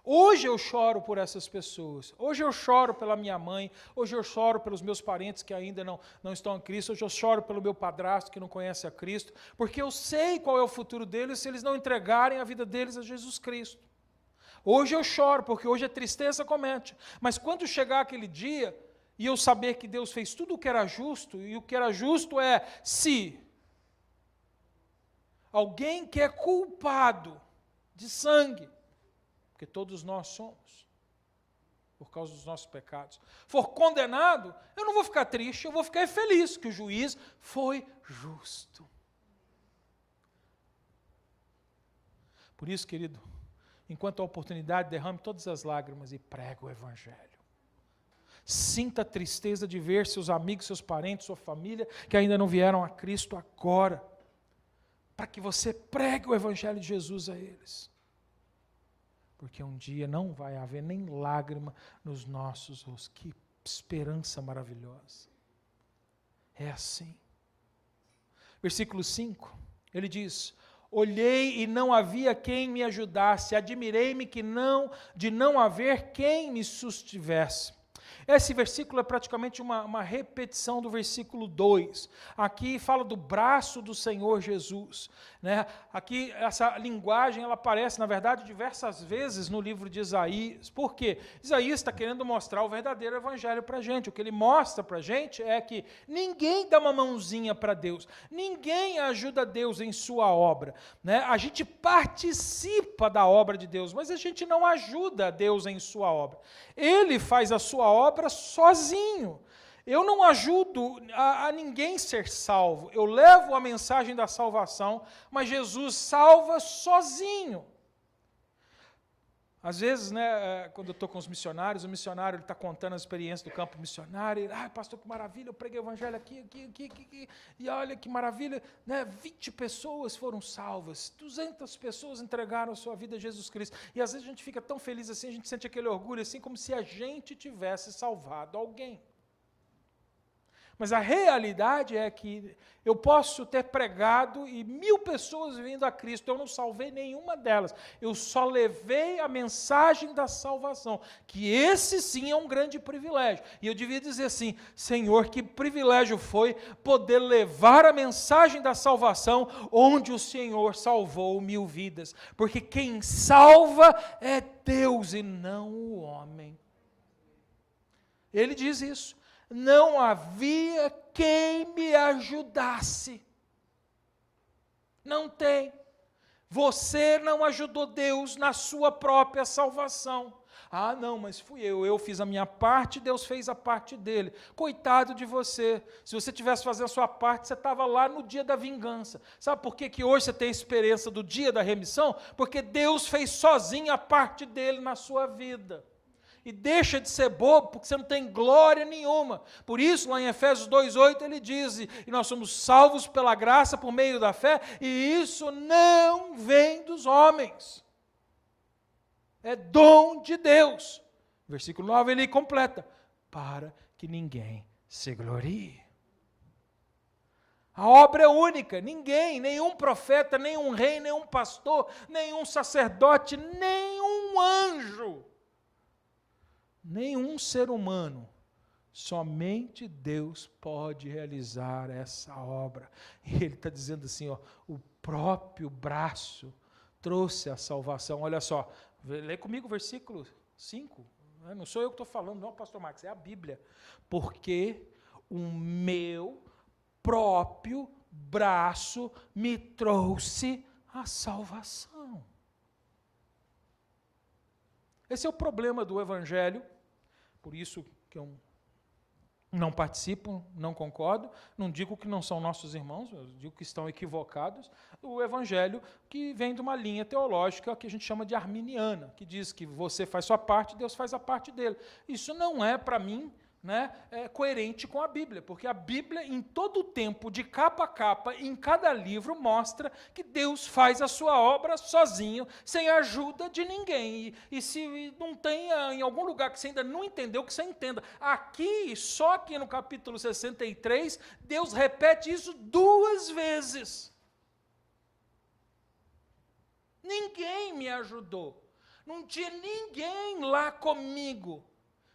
Hoje eu choro por essas pessoas. Hoje eu choro pela minha mãe. Hoje eu choro pelos meus parentes que ainda não estão em Cristo. Hoje eu choro pelo meu padrasto que não conhece a Cristo. Porque eu sei qual é o futuro deles se eles não entregarem a vida deles a Jesus Cristo. Hoje eu choro, porque hoje a tristeza comete. Mas quando chegar aquele dia, e eu saber que Deus fez tudo o que era justo, e o que era justo é se alguém que é culpado de sangue, porque todos nós somos, por causa dos nossos pecados, for condenado, eu não vou ficar triste, eu vou ficar feliz que o juiz foi justo. Por isso, querido, enquanto a oportunidade, derrame todas as lágrimas e pregue o Evangelho. Sinta a tristeza de ver seus amigos, seus parentes, sua família, que ainda não vieram a Cristo agora, para que você pregue o Evangelho de Jesus a eles. Porque um dia não vai haver nem lágrima nos nossos rostos. Que esperança maravilhosa. É assim. Versículo 5, ele diz: olhei e não havia quem me ajudasse, admirei-me de não haver quem me sustivesse. Esse versículo é praticamente uma repetição do versículo 2. Aqui fala do braço do Senhor Jesus, né? Aqui essa linguagem ela aparece, na verdade, diversas vezes no livro de Isaías. Por quê? Isaías está querendo mostrar o verdadeiro evangelho para a gente. O que ele mostra para a gente é que ninguém dá uma mãozinha para Deus, ninguém ajuda Deus em sua obra, né? A gente participa da obra de Deus, mas a gente não ajuda Deus em sua obra. Ele faz a sua obra sozinho. Eu não ajudo a ninguém ser salvo. Eu levo a mensagem da salvação, mas Jesus salva sozinho. Às vezes, né, quando eu estou com os missionários, o missionário está contando a experiência do campo missionário, ele, pastor, que maravilha, eu preguei o evangelho aqui, e olha que maravilha, né, 20 pessoas foram salvas, 200 pessoas entregaram a sua vida a Jesus Cristo, e às vezes a gente fica tão feliz assim, a gente sente aquele orgulho assim, como se a gente tivesse salvado alguém. Mas a realidade é que eu posso ter pregado e 1000 pessoas vindo a Cristo, eu não salvei nenhuma delas. Eu só levei a mensagem da salvação, que esse sim é um grande privilégio. E eu devia dizer assim, Senhor, que privilégio foi poder levar a mensagem da salvação onde o Senhor salvou 1000 vidas. Porque quem salva é Deus e não o homem. Ele diz isso. Não havia quem me ajudasse. Não tem. Você não ajudou Deus na sua própria salvação. Ah, não, mas fui eu fiz a minha parte, Deus fez a parte dele. Coitado de você. Se você tivesse fazendo a sua parte, você estava lá no dia da vingança. Sabe por que hoje você tem a experiência do dia da remissão? Porque Deus fez sozinho a parte dele na sua vida. E deixa de ser bobo, porque você não tem glória nenhuma. Por isso, lá em Efésios 2,8, ele diz, e nós somos salvos pela graça por meio da fé, e isso não vem dos homens. É dom de Deus. Versículo 9, ele completa, para que ninguém se glorie. A obra é única, ninguém, nenhum profeta, nenhum rei, nenhum pastor, nenhum sacerdote, nenhum anjo, nenhum ser humano, somente Deus pode realizar essa obra. E ele está dizendo assim, o próprio braço trouxe a salvação. Olha só, lê comigo o versículo 5. Não sou eu que estou falando, não, pastor Marcos, é a Bíblia. Porque o meu próprio braço me trouxe a salvação. Esse é o problema do Evangelho, por isso que eu não participo, não concordo, não digo que não são nossos irmãos, eu digo que estão equivocados, o Evangelho que vem de uma linha teológica que a gente chama de arminiana, que diz que você faz sua parte, Deus faz a parte dele. Isso não é, para mim, coerente com a Bíblia, porque a Bíblia, em todo o tempo, de capa a capa, em cada livro, mostra que Deus faz a sua obra sozinho, sem a ajuda de ninguém. E se não tem em algum lugar que você ainda não entendeu, que você entenda. Aqui, só aqui no capítulo 63, Deus repete isso 2 vezes. Ninguém me ajudou. Não tinha ninguém lá comigo.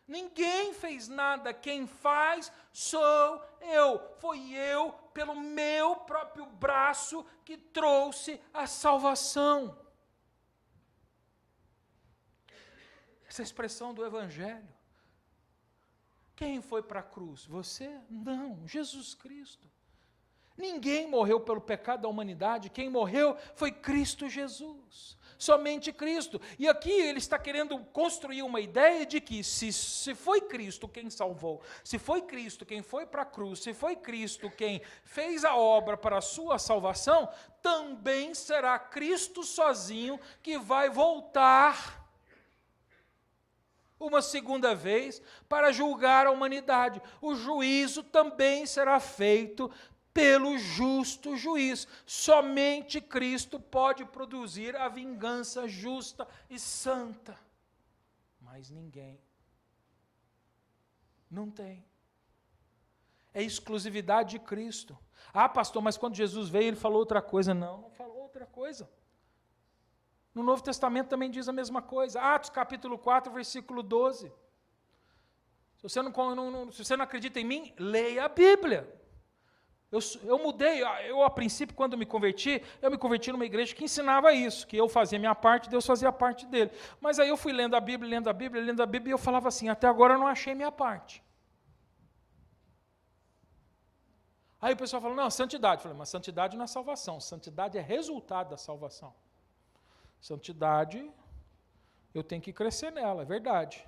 Ninguém fez nada, quem faz sou eu. Foi eu, pelo meu próprio braço, que trouxe a salvação. Essa expressão do Evangelho. Quem foi para a cruz? Você? Não, Jesus Cristo. Ninguém morreu pelo pecado da humanidade, quem morreu foi Cristo Jesus. Somente Cristo. E aqui ele está querendo construir uma ideia de que se foi Cristo quem salvou, se foi Cristo quem foi para a cruz, se foi Cristo quem fez a obra para a sua salvação, também será Cristo sozinho que vai voltar uma segunda vez para julgar a humanidade. O juízo também será feito pelo justo juiz. Somente Cristo pode produzir a vingança justa e santa. Mas ninguém. Não tem. É exclusividade de Cristo. Ah, pastor, mas quando Jesus veio, ele falou outra coisa. Não, não falou outra coisa. No Novo Testamento também diz a mesma coisa. Atos capítulo 4, versículo 12. Se você não acredita em mim, leia a Bíblia. Eu mudei, a princípio, quando eu me converti numa igreja que ensinava isso, que eu fazia a minha parte, Deus fazia a parte dele. Mas aí eu fui lendo a Bíblia, e eu falava assim, até agora eu não achei minha parte. Aí o pessoal falou, não, santidade. Eu falei, mas santidade não é salvação, santidade é resultado da salvação. Santidade, eu tenho que crescer nela, é verdade.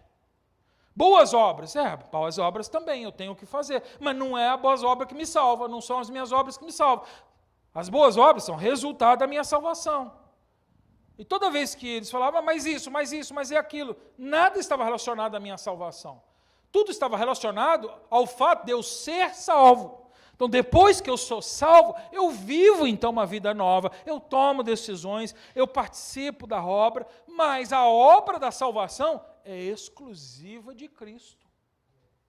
Boas obras, boas obras também, eu tenho que fazer, mas não é a boas obras que me salva, não são as minhas obras que me salvam. As boas obras são resultado da minha salvação. E toda vez que eles falavam, mas é aquilo, nada estava relacionado à minha salvação. Tudo estava relacionado ao fato de eu ser salvo. Então, depois que eu sou salvo, eu vivo então uma vida nova, eu tomo decisões, eu participo da obra, mas a obra da salvação é exclusiva de Cristo.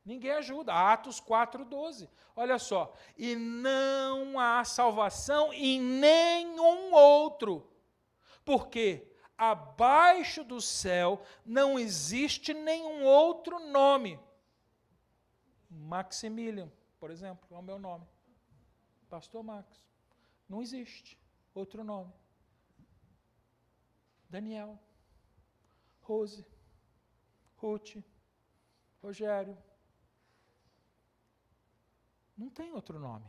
Ninguém ajuda. Atos 4:12. Olha só. E não há salvação em nenhum outro, porque abaixo do céu não existe nenhum outro nome. Maximilian, por exemplo, é o meu nome. Pastor Max. Não existe outro nome. Daniel, Rose, Ruth, Rogério. Não tem outro nome.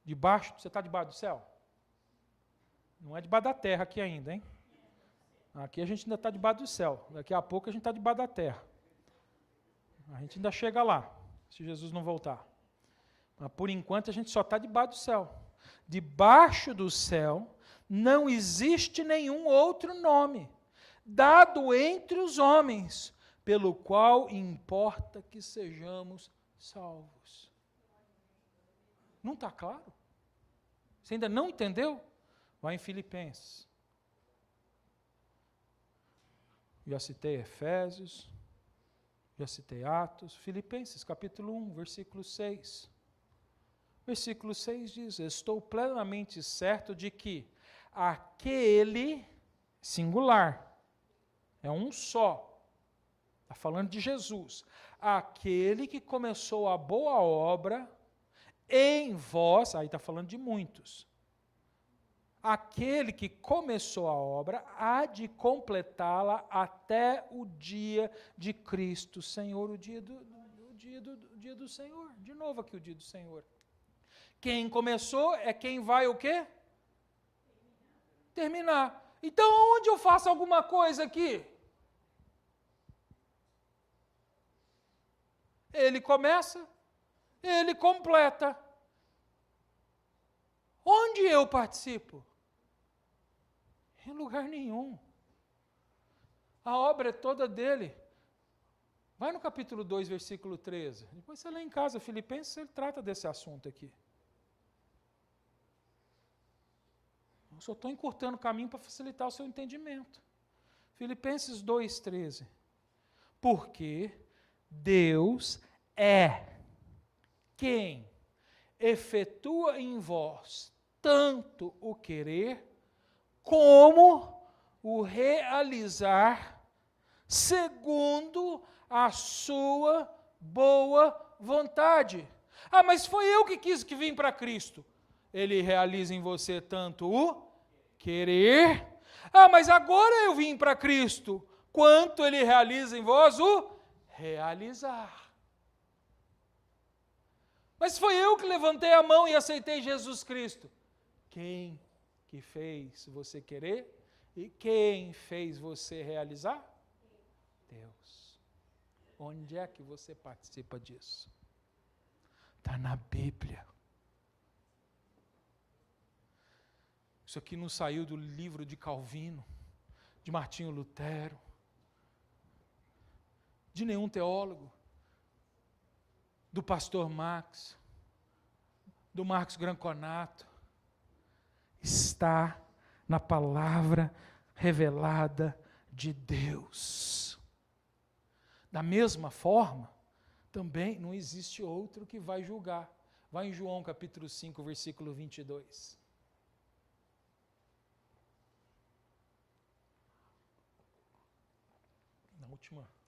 Você está debaixo do céu? Não é debaixo da terra aqui ainda, hein? Aqui a gente ainda está debaixo do céu. Daqui a pouco a gente está debaixo da terra. A gente ainda chega lá, se Jesus não voltar. Mas por enquanto a gente só está debaixo do céu. Debaixo do céu não existe nenhum outro nome dado entre os homens, pelo qual importa que sejamos salvos. Não está claro? Você ainda não entendeu? Vai em Filipenses. Já citei Efésios, já citei Atos. Filipenses, capítulo 1, versículo 6. Versículo 6 diz, estou plenamente certo de que aquele, singular, é um só, está falando de Jesus, aquele que começou a boa obra em vós, aí está falando de muitos, aquele que começou a obra há de completá-la até o dia de Cristo Senhor, o dia do Senhor, de novo aqui o dia do Senhor. Quem começou é quem vai o quê? Terminar. Então, onde eu faço alguma coisa aqui? Ele começa, ele completa. Onde eu participo? Em lugar nenhum. A obra é toda dele. Vai no capítulo 2, versículo 13. Depois você lê em casa, Filipenses, ele trata desse assunto aqui. Eu só estou encurtando o caminho para facilitar o seu entendimento. Filipenses 2,13. Porque Deus é quem efetua em vós tanto o querer como o realizar segundo a sua boa vontade. Ah, mas foi eu que quis que vim para Cristo. Ele realiza em você tanto o querer. Ah, mas agora eu vim para Cristo. Quanto ele realiza em vós o realizar. Mas foi eu que levantei a mão e aceitei Jesus Cristo. Quem que fez você querer? E quem fez você realizar? Deus. Onde é que você participa disso? Está na Bíblia. Isso aqui não saiu do livro de Calvino, de Martinho Lutero. de nenhum teólogo, do pastor Max, do Marcos Granconato. Está na palavra revelada de Deus. Da mesma forma, também não existe outro que vai julgar. Vai em João capítulo 5, versículo 22.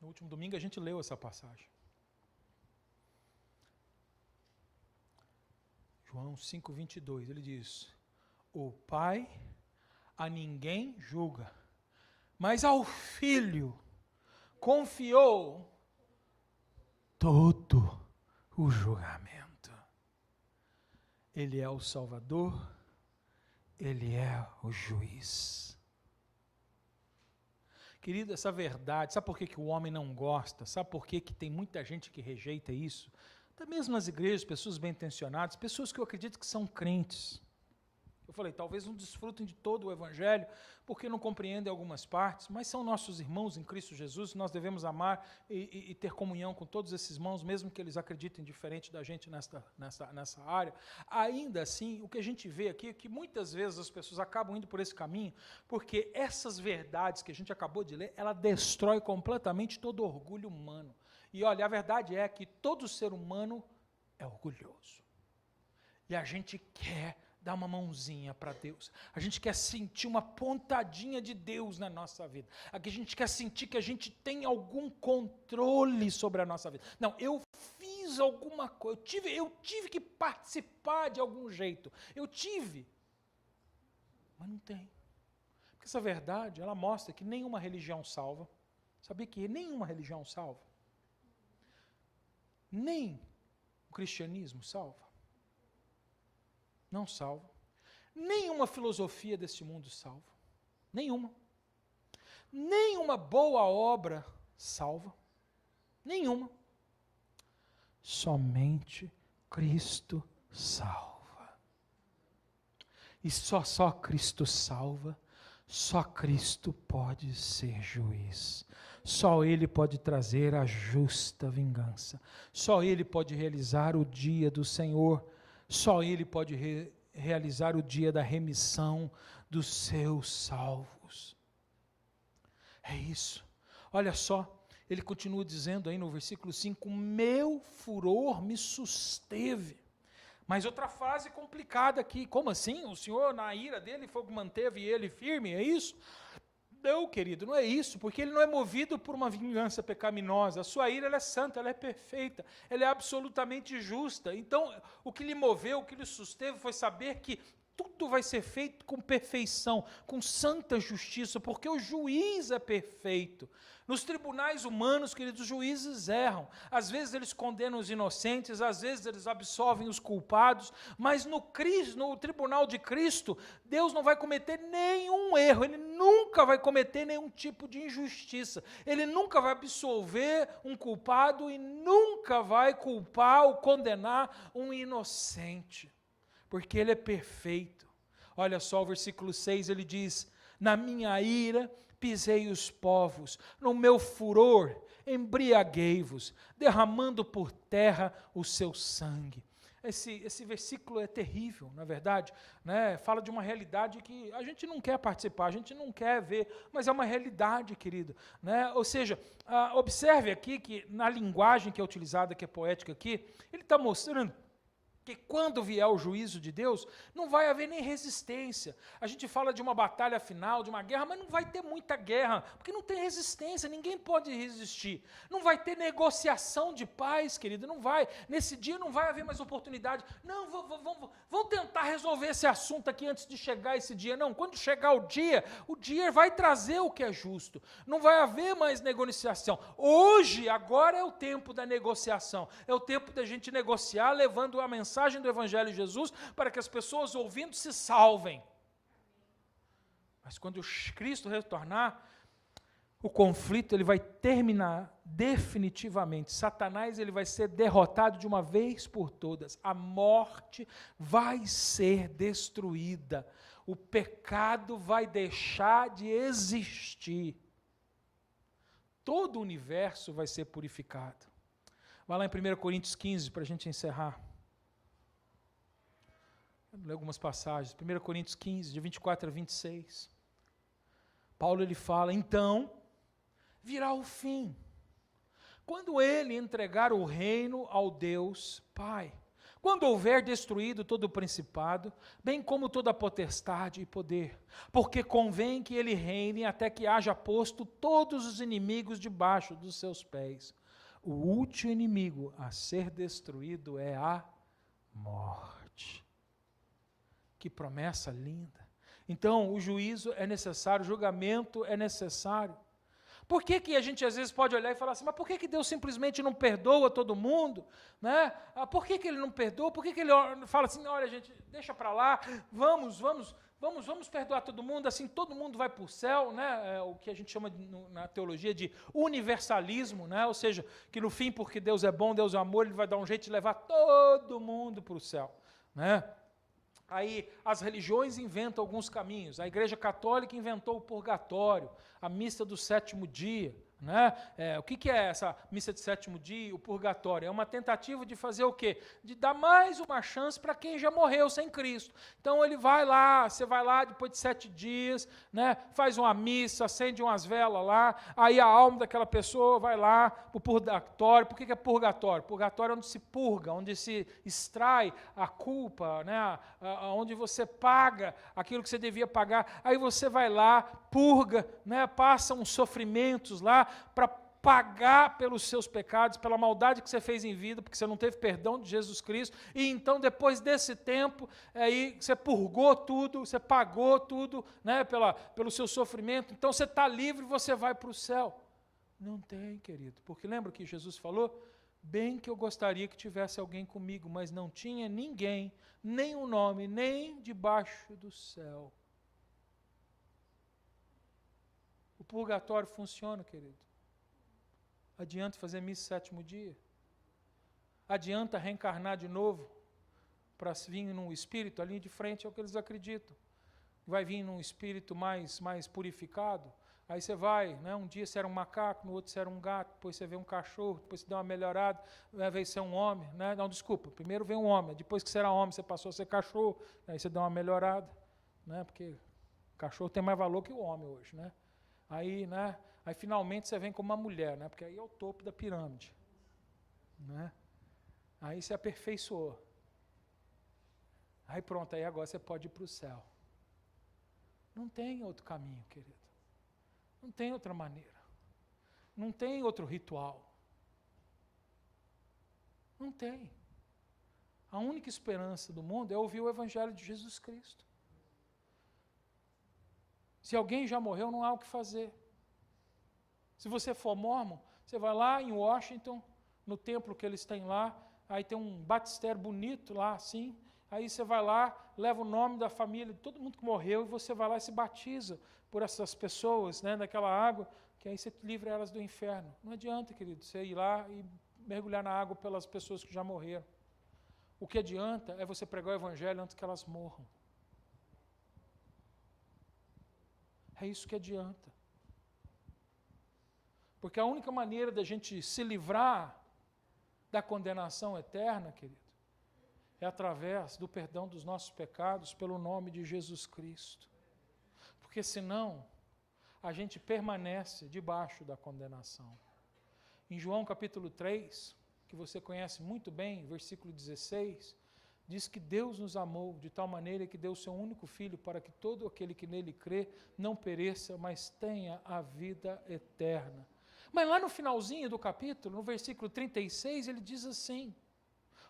No último domingo a gente leu essa passagem. João 5, 22, ele diz: o Pai a ninguém julga, mas ao Filho confiou todo o julgamento. Ele é o Salvador, Ele é o juiz. Querido, essa verdade, sabe por que o homem não gosta? Sabe por que tem muita gente que rejeita isso? Até mesmo nas igrejas, pessoas bem intencionadas, pessoas que eu acredito que são crentes. Eu falei, talvez não desfrutem de todo o Evangelho, porque não compreendem algumas partes, mas são nossos irmãos em Cristo Jesus, nós devemos amar e ter comunhão com todos esses irmãos, mesmo que eles acreditem diferente da gente nessa área. Ainda assim, o que a gente vê aqui é que muitas vezes as pessoas acabam indo por esse caminho, porque essas verdades que a gente acabou de ler, ela destrói completamente todo o orgulho humano. E olha, a verdade é que todo ser humano é orgulhoso. E a gente quer dar uma mãozinha para Deus. A gente quer sentir uma pontadinha de Deus na nossa vida. Aqui a gente quer sentir que a gente tem algum controle sobre a nossa vida. Não, eu fiz alguma coisa, eu tive que participar de algum jeito. Eu tive. Mas não tem. Porque essa verdade, ela mostra que nenhuma religião salva. Sabia que nenhuma religião salva? Nem o cristianismo salva. Não salva. Nenhuma filosofia deste mundo salva. Nenhuma. Nenhuma boa obra salva. Nenhuma. Somente Cristo salva. E só Cristo salva. Só Cristo pode ser juiz. Só Ele pode trazer a justa vingança. Só Ele pode realizar o dia do Senhor. Só Ele pode realizar o dia da remissão dos seus salvos. É isso. Olha só, ele continua dizendo aí no versículo 5, meu furor me susteve. Mas outra frase complicada aqui, como assim? O Senhor na ira dele foi o que manteve ele firme, é isso? Não, querido, não é isso, porque ele não é movido por uma vingança pecaminosa. A sua ira ela é santa, ela é perfeita, ela é absolutamente justa. Então, o que lhe moveu, o que lhe susteve foi saber que tudo vai ser feito com perfeição, com santa justiça, porque o juiz é perfeito. Nos tribunais humanos, queridos, os juízes erram. Às vezes eles condenam os inocentes, às vezes eles absolvem os culpados, mas no tribunal de Cristo, Deus não vai cometer nenhum erro, Ele nunca vai cometer nenhum tipo de injustiça. Ele nunca vai absolver um culpado e nunca vai culpar ou condenar um inocente, porque Ele é perfeito. Olha só o versículo 6, ele diz, na minha ira pisei os povos, no meu furor embriaguei-vos, derramando por terra o seu sangue. Esse versículo é terrível, na verdade, né? Fala de uma realidade que a gente não quer participar, a gente não quer ver, mas é uma realidade, querido, né? Ou seja, observe aqui que na linguagem que é utilizada, que é poética aqui, ele está mostrando que quando vier o juízo de Deus, não vai haver nem resistência. A gente fala de uma batalha final, de uma guerra, mas não vai ter muita guerra, porque não tem resistência, ninguém pode resistir. Não vai ter negociação de paz, querido, não vai. Nesse dia não vai haver mais oportunidade. Não, vamos tentar resolver esse assunto aqui antes de chegar esse dia. Não, quando chegar o dia vai trazer o que é justo. Não vai haver mais negociação. Hoje, agora é o tempo da negociação. É o tempo da gente negociar, levando a mensagem do Evangelho de Jesus, para que as pessoas ouvindo se salvem. Mas quando Cristo retornar, o conflito ele vai terminar definitivamente. Satanás ele vai ser derrotado de uma vez por todas. A morte vai ser destruída. O pecado vai deixar de existir. todo o universo vai ser purificado. Vai lá em 1 Coríntios 15, para a gente encerrar. Eu vou ler algumas passagens. 1 Coríntios 15, de 24 a 26. Paulo ele fala, então, virá o fim, quando ele entregar o reino ao Deus Pai, quando houver destruído todo o principado, bem como toda a potestade e poder, porque convém que ele reine até que haja posto todos os inimigos debaixo dos seus pés. O último inimigo a ser destruído é a morte. Que promessa linda. Então, o juízo é necessário, o julgamento é necessário. Por que que a gente às vezes pode olhar e falar assim, mas por que que Deus simplesmente não perdoa todo mundo? Né? Por que que Ele não perdoa? Por que que Ele fala assim, olha gente, deixa para lá, vamos perdoar todo mundo, assim todo mundo vai para o céu, né? O que a gente chama na teologia de universalismo, né? Ou seja, que no fim, porque Deus é bom, Deus é amor, Ele vai dar um jeito de levar todo mundo para o céu. Né? Aí as religiões inventam alguns caminhos. A Igreja Católica inventou o purgatório, a missa do sétimo dia. Né? O que é essa missa de sétimo dia, o purgatório? É uma tentativa de fazer o quê? De dar mais uma chance para quem já morreu sem Cristo. Então ele vai lá, você vai lá depois de 7 dias, né? Faz uma missa, acende umas velas lá, aí a alma daquela pessoa vai lá para o purgatório. Por que é purgatório? Purgatório é onde se purga, onde se extrai a culpa, né? Onde você paga aquilo que você devia pagar. Aí você vai lá, purga, né? Passa uns sofrimentos lá, para pagar pelos seus pecados, pela maldade que você fez em vida, porque você não teve perdão de Jesus Cristo, e então depois desse tempo, aí você purgou tudo, você pagou tudo, né, pelo seu sofrimento, então você está livre, você vai para o céu. Não tem, querido, porque lembra que Jesus falou? Bem que eu gostaria que tivesse alguém comigo, mas não tinha ninguém, nem um nome, nem debaixo do céu. O purgatório funciona, querido. Adianta fazer missa sétimo dia? Adianta reencarnar de novo para vir num espírito ali de frente ao que eles acreditam? Vai vir num espírito mais purificado? Aí você vai, né? Um dia você era um macaco, no outro você era um gato, depois você vê um cachorro, depois você dá uma melhorada, vai ver ser um homem, né? Não, desculpa, primeiro vem um homem, depois que você era homem, você passou a ser cachorro, aí você dá uma melhorada, né? Porque o cachorro tem mais valor que o homem hoje, né? Aí, né? Aí finalmente você vem como uma mulher, né? Porque aí é o topo da pirâmide, né? Aí você aperfeiçoou. Aí pronto, aí agora você pode ir para o céu. Não tem outro caminho, querido. Não tem outra maneira. Não tem outro ritual. Não tem. A única esperança do mundo é ouvir o Evangelho de Jesus Cristo. Se alguém já morreu, não há o que fazer. Se você for mórmon, você vai lá em Washington, no templo que eles têm lá, aí tem um batistério bonito lá, assim, aí você vai lá, leva o nome da família de todo mundo que morreu, e você vai lá e se batiza por essas pessoas, né, naquela água, que aí você livra elas do inferno. Não adianta, querido, você ir lá e mergulhar na água pelas pessoas que já morreram. O que adianta é você pregar o Evangelho antes que elas morram. É isso que adianta. Porque a única maneira da gente se livrar da condenação eterna, querido, é através do perdão dos nossos pecados pelo nome de Jesus Cristo. Porque senão, a gente permanece debaixo da condenação. Em João capítulo 3, que você conhece muito bem, versículo 16, diz que Deus nos amou de tal maneira que deu o seu único Filho para que todo aquele que nele crê não pereça, mas tenha a vida eterna. Mas lá no finalzinho do capítulo, no versículo 36, ele diz assim,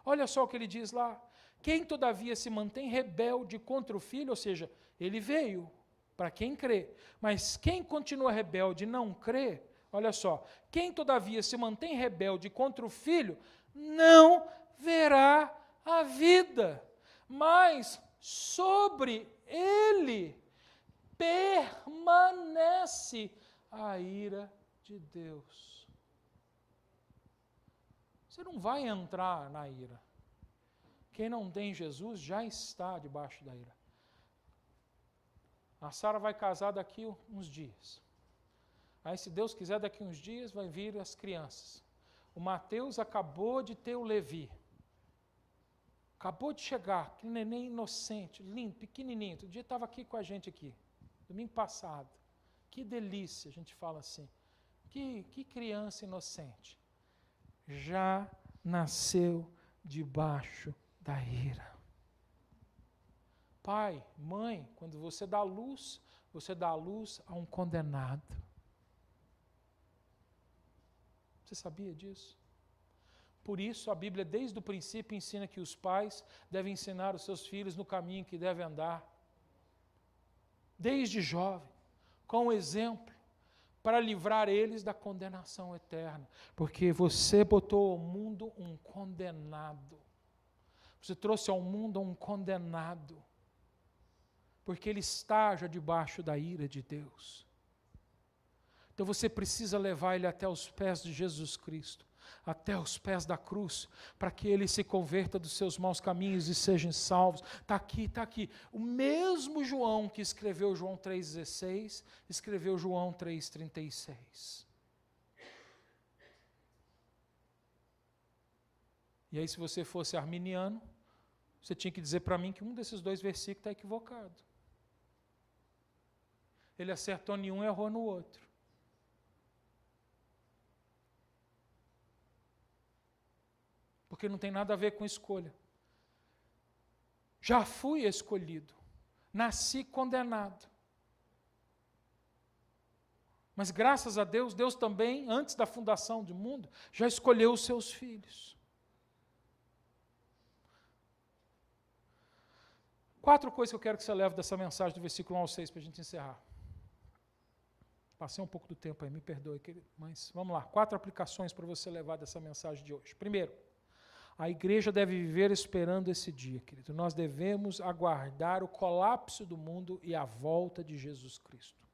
olha só o que ele diz lá, quem todavia se mantém rebelde contra o Filho, ou seja, ele veio para quem crê, mas quem continua rebelde e não crê, olha só, quem todavia se mantém rebelde contra o Filho, não verá a vida, mas sobre ele permanece a ira de Deus. Você não vai entrar na ira. Quem não tem Jesus já está debaixo da ira. A Sara vai casar daqui uns dias. Aí, se Deus quiser, daqui uns dias vai vir as crianças. O Mateus acabou de ter o Levi. Acabou de chegar, aquele neném inocente, lindo, pequenininho. Outro dia estava aqui com a gente aqui, domingo passado. Que delícia, a gente fala assim. Que criança inocente. Já nasceu debaixo da ira. Pai, mãe, quando você dá luz a um condenado. Você sabia disso? Por isso, a Bíblia, desde o princípio, ensina que os pais devem ensinar os seus filhos no caminho que devem andar. Desde jovem, com o exemplo, para livrar eles da condenação eterna. Porque você botou ao mundo um condenado. Você trouxe ao mundo um condenado. Porque ele está já debaixo da ira de Deus. Então você precisa levar ele até os pés de Jesus Cristo, até os pés da cruz, para que ele se converta dos seus maus caminhos e sejam salvos. Está aqui, está aqui. O mesmo João que escreveu João 3,16, escreveu João 3,36. E aí, se você fosse arminiano, você tinha que dizer para mim que um desses dois versículos está equivocado. Ele acertou em um e errou no outro. Porque não tem nada a ver com escolha. Já fui escolhido, nasci condenado. Mas graças a Deus, Deus também, antes da fundação do mundo, já escolheu os seus filhos. 4 coisas que eu quero que você leve dessa mensagem do versículo 1 ao 6 para a gente encerrar. Passei um pouco do tempo aí, me perdoe, querido, mas vamos lá. 4 aplicações para você levar dessa mensagem de hoje. Primeiro, a igreja deve viver esperando esse dia, querido. Nós devemos aguardar o colapso do mundo e a volta de Jesus Cristo.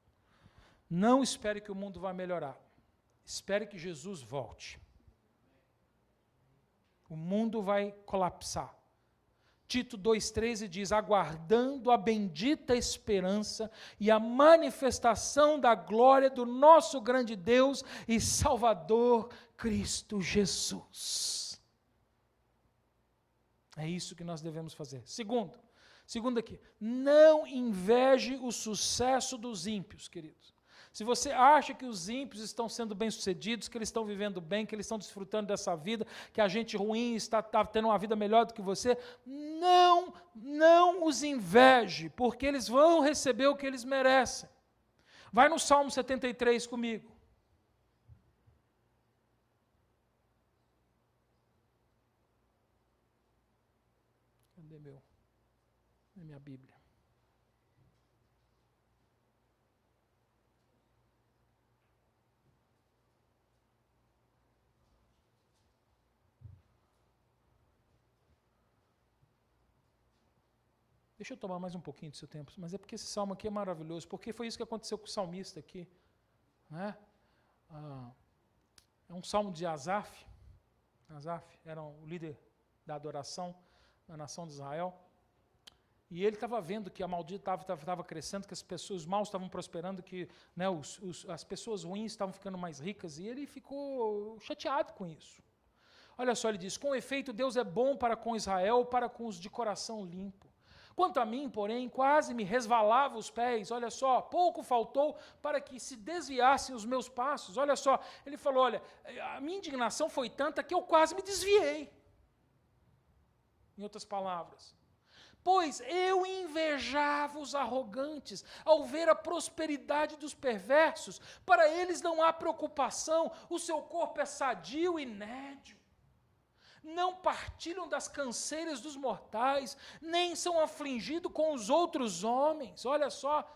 Não espere que o mundo vá melhorar. Espere que Jesus volte. O mundo vai colapsar. Tito 2,13 diz, aguardando a bendita esperança e a manifestação da glória do nosso grande Deus e Salvador, Cristo Jesus. É isso que nós devemos fazer. Segundo aqui, não inveje o sucesso dos ímpios, queridos. Se você acha que os ímpios estão sendo bem-sucedidos, que eles estão vivendo bem, que eles estão desfrutando dessa vida, que a gente ruim está tendo uma vida melhor do que você, não os inveje, porque eles vão receber o que eles merecem. Vai no Salmo 73 comigo. Cadê minha Bíblia? Deixa eu tomar mais um pouquinho do seu tempo, mas é porque esse salmo aqui é maravilhoso, porque foi isso que aconteceu com o salmista aqui. Né? É um salmo de Asaf. Asaf era o líder da adoração na nação de Israel. E ele estava vendo que a maldita estava crescendo, que os maus estavam prosperando, que né, as pessoas ruins estavam ficando mais ricas, e ele ficou chateado com isso. Olha só, ele diz, com efeito, Deus é bom para com Israel, para com os de coração limpo. Quanto a mim, porém, quase me resvalava os pés, olha só, pouco faltou para que se desviassem os meus passos. Olha só, ele falou, olha, a minha indignação foi tanta que eu quase me desviei. Em outras palavras, pois eu invejava os arrogantes ao ver a prosperidade dos perversos, para eles não há preocupação, o seu corpo é sadio e nédio. Não partilham das canseiras dos mortais, nem são afligidos com os outros homens. Olha só,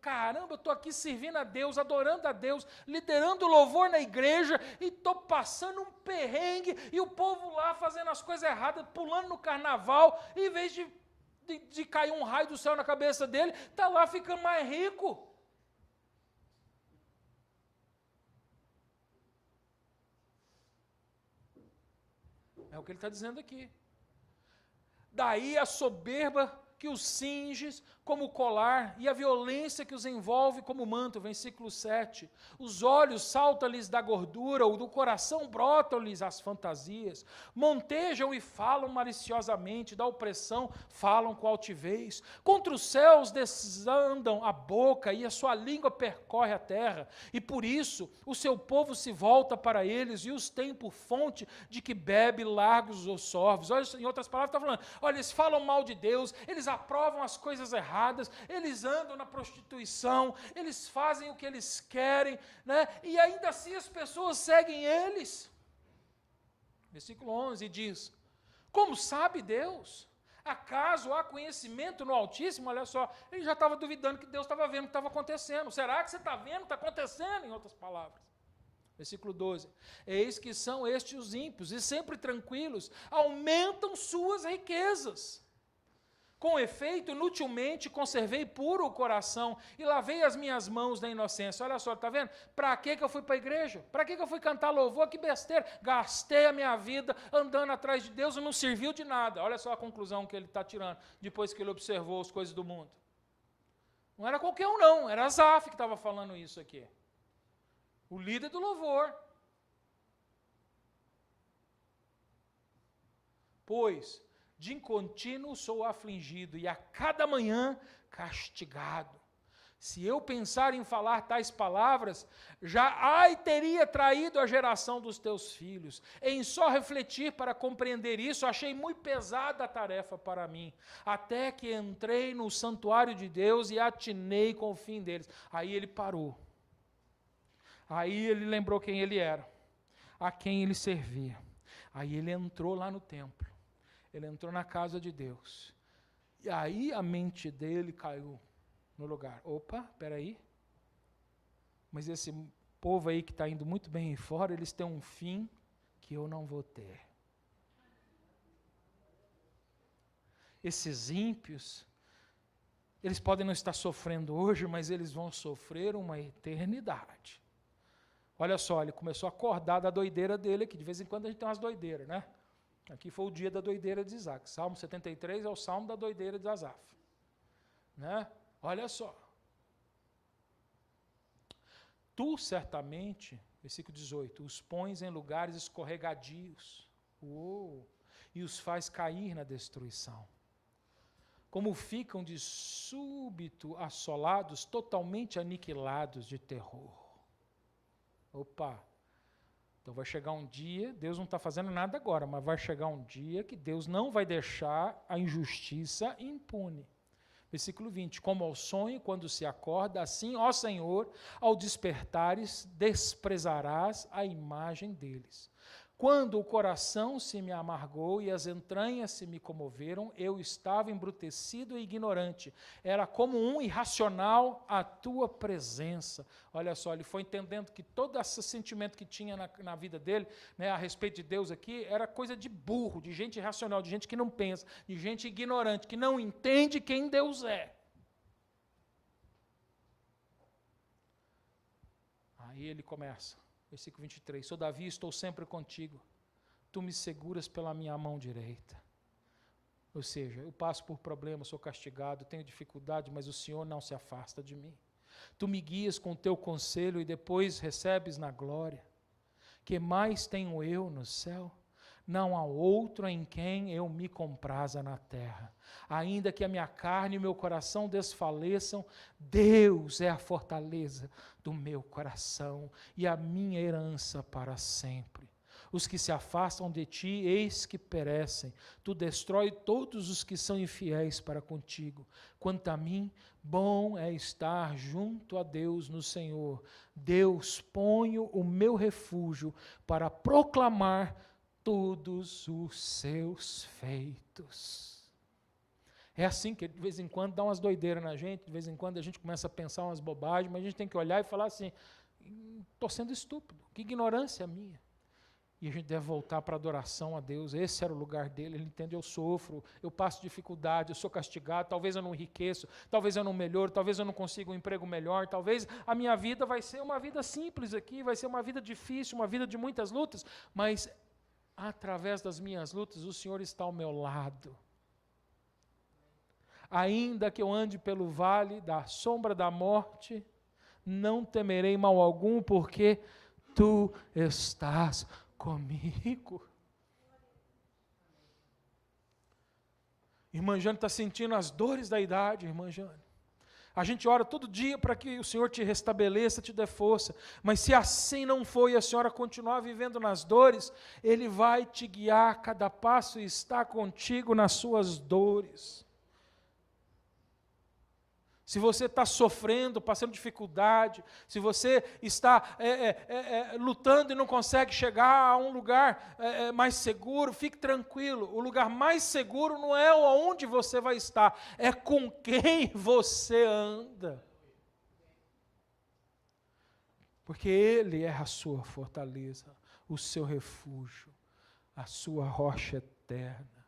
caramba, eu estou aqui servindo a Deus, adorando a Deus, liderando louvor na igreja, e estou passando um perrengue, e o povo lá fazendo as coisas erradas, pulando no carnaval, em vez de cair um raio do céu na cabeça dele, está lá ficando mais rico. É o que ele está dizendo aqui. Daí a soberba que os cinge como colar e a violência que os envolve como manto. Versículo 7. Os olhos saltam-lhes da gordura, ou do coração brotam-lhes as fantasias. Montejam e falam maliciosamente, da opressão falam com altivez. Contra os céus desandam a boca e a sua língua percorre a terra. E por isso o seu povo se volta para eles e os tem por fonte de que bebe largos os sorvos. Olha, em outras palavras, está falando, olha, eles falam mal de Deus, eles aprovam as coisas erradas, eles andam na prostituição, eles fazem o que eles querem, né? E ainda assim as pessoas seguem eles. Versículo 11 diz, como sabe Deus? Acaso há conhecimento no Altíssimo? Olha só, ele já estava duvidando que Deus estava vendo o que estava acontecendo. Será que você está vendo o que está acontecendo? Em outras palavras. Versículo 12, eis que são estes os ímpios, e sempre tranquilos, aumentam suas riquezas. Com efeito, inutilmente conservei puro o coração, e lavei as minhas mãos na inocência. Olha só, está vendo? Para que eu fui para a igreja? Para que eu fui cantar louvor? Que besteira! Gastei a minha vida andando atrás de Deus e não serviu de nada. Olha só a conclusão que ele está tirando, depois que ele observou as coisas do mundo. Não era qualquer um não, era Asaf que estava falando isso aqui. O líder do louvor. Pois, de contínuo sou afligido, e a cada manhã castigado. Se eu pensar em falar tais palavras, já teria traído a geração dos teus filhos. Em só refletir para compreender isso, achei muito pesada a tarefa para mim. Até que entrei no santuário de Deus e atinei com o fim deles. Aí ele parou. Aí ele lembrou quem ele era, a quem ele servia. Aí ele entrou lá no templo, ele entrou na casa de Deus. E aí a mente dele caiu no lugar. Opa, espera aí. Mas esse povo aí que está indo muito bem aí fora, eles têm um fim que eu não vou ter. Esses ímpios, eles podem não estar sofrendo hoje, mas eles vão sofrer uma eternidade. Olha só, ele começou a acordar da doideira dele aqui. De vez em quando a gente tem umas doideiras, né? Aqui foi o dia da doideira de Isaac. Salmo 73 é o salmo da doideira de Asaf. Né? Olha só. Tu certamente, versículo 18, os pões em lugares escorregadios. E os faz cair na destruição. Como ficam de súbito assolados, totalmente aniquilados de terror. Opa, então vai chegar um dia, Deus não está fazendo nada agora, mas vai chegar um dia que Deus não vai deixar a injustiça impune. Versículo 20, como ao sonho, quando se acorda, assim, ó Senhor, ao despertares, desprezarás a imagem deles. Quando o coração se me amargou e as entranhas se me comoveram, eu estava embrutecido e ignorante. Era como um irracional à tua presença. Olha só, ele foi entendendo que todo esse sentimento que tinha na vida dele, né, a respeito de Deus aqui, era coisa de burro, de gente irracional, de gente que não pensa, de gente ignorante, que não entende quem Deus é. Aí ele começa. Versículo 23, todavia estou sempre contigo, tu me seguras pela minha mão direita. Ou seja, eu passo por problemas, sou castigado, tenho dificuldade, mas o Senhor não se afasta de mim. Tu me guias com o teu conselho e depois recebes na glória. Que mais tenho eu no céu? Não há outro em quem eu me compraza na terra. Ainda que a minha carne e o meu coração desfaleçam, Deus é a fortaleza do meu coração e a minha herança para sempre. Os que se afastam de ti, eis que perecem. Tu destrói todos os que são infiéis para contigo. Quanto a mim, bom é estar junto a Deus no Senhor. Deus, ponho o meu refúgio para proclamar todos os seus feitos. É assim que de vez em quando dá umas doideiras na gente, de vez em quando a gente começa a pensar umas bobagens, mas a gente tem que olhar e falar assim, estou sendo estúpido, que ignorância minha. E a gente deve voltar para a adoração a Deus, esse era o lugar dele, ele entende, eu sofro, eu passo dificuldade, eu sou castigado, talvez eu não enriqueço, talvez eu não melhoro, talvez eu não consiga um emprego melhor, talvez a minha vida vai ser uma vida simples aqui, vai ser uma vida difícil, uma vida de muitas lutas, mas através das minhas lutas, o Senhor está ao meu lado. Ainda que eu ande pelo vale da sombra da morte, não temerei mal algum, porque tu estás comigo. Irmã Jane está sentindo as dores da idade, irmã Jane. A gente ora todo dia para que o Senhor te restabeleça, te dê força. Mas se assim não for e a senhora continuar vivendo nas dores, Ele vai te guiar a cada passo e está contigo nas suas dores. Se você está sofrendo, passando dificuldade, se você está lutando e não consegue chegar a um lugar mais seguro, fique tranquilo. O lugar mais seguro não é onde você vai estar, é com quem você anda. Porque Ele é a sua fortaleza, o seu refúgio, a sua rocha eterna,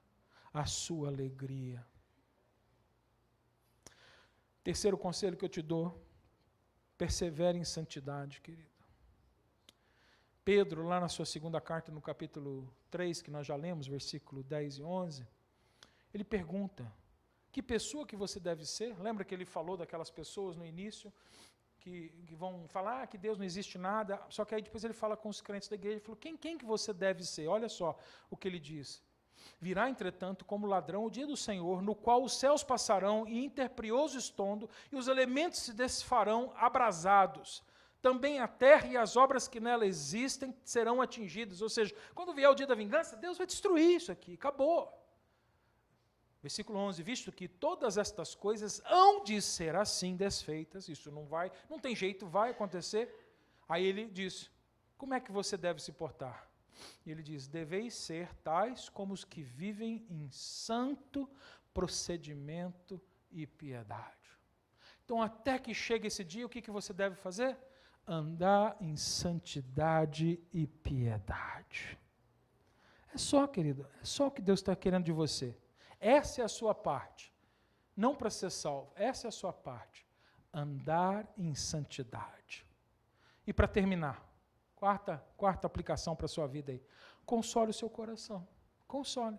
a sua alegria. Terceiro conselho que eu te dou, persevere em santidade, querido. Pedro, lá na sua segunda carta, no capítulo 3, que nós já lemos, versículo 10 e 11, ele pergunta, que pessoa que você deve ser? Lembra que ele falou daquelas pessoas no início, que vão falar que Deus não existe nada, só que aí depois ele fala com os crentes da igreja, ele falou, quem que você deve ser? Olha só o que ele diz. Virá, entretanto, como ladrão o dia do Senhor, no qual os céus passarão em imperioso estrondo, e os elementos se desfarão abrasados. Também a terra e as obras que nela existem serão atingidas. Ou seja, quando vier o dia da vingança, Deus vai destruir isso aqui, acabou. Versículo 11, visto que todas estas coisas hão de ser assim desfeitas, isso não tem jeito, vai acontecer. Aí ele diz, como é que você deve se portar? E ele diz, deveis ser tais como os que vivem em santo procedimento e piedade. Então, até que chegue esse dia, o que você deve fazer? Andar em santidade e piedade. É só, querido, é só o que Deus está querendo de você. Essa é a sua parte. Não para ser salvo, essa é a sua parte. Andar em santidade. E para terminar, quarta aplicação para a sua vida aí. Console o seu coração. Console.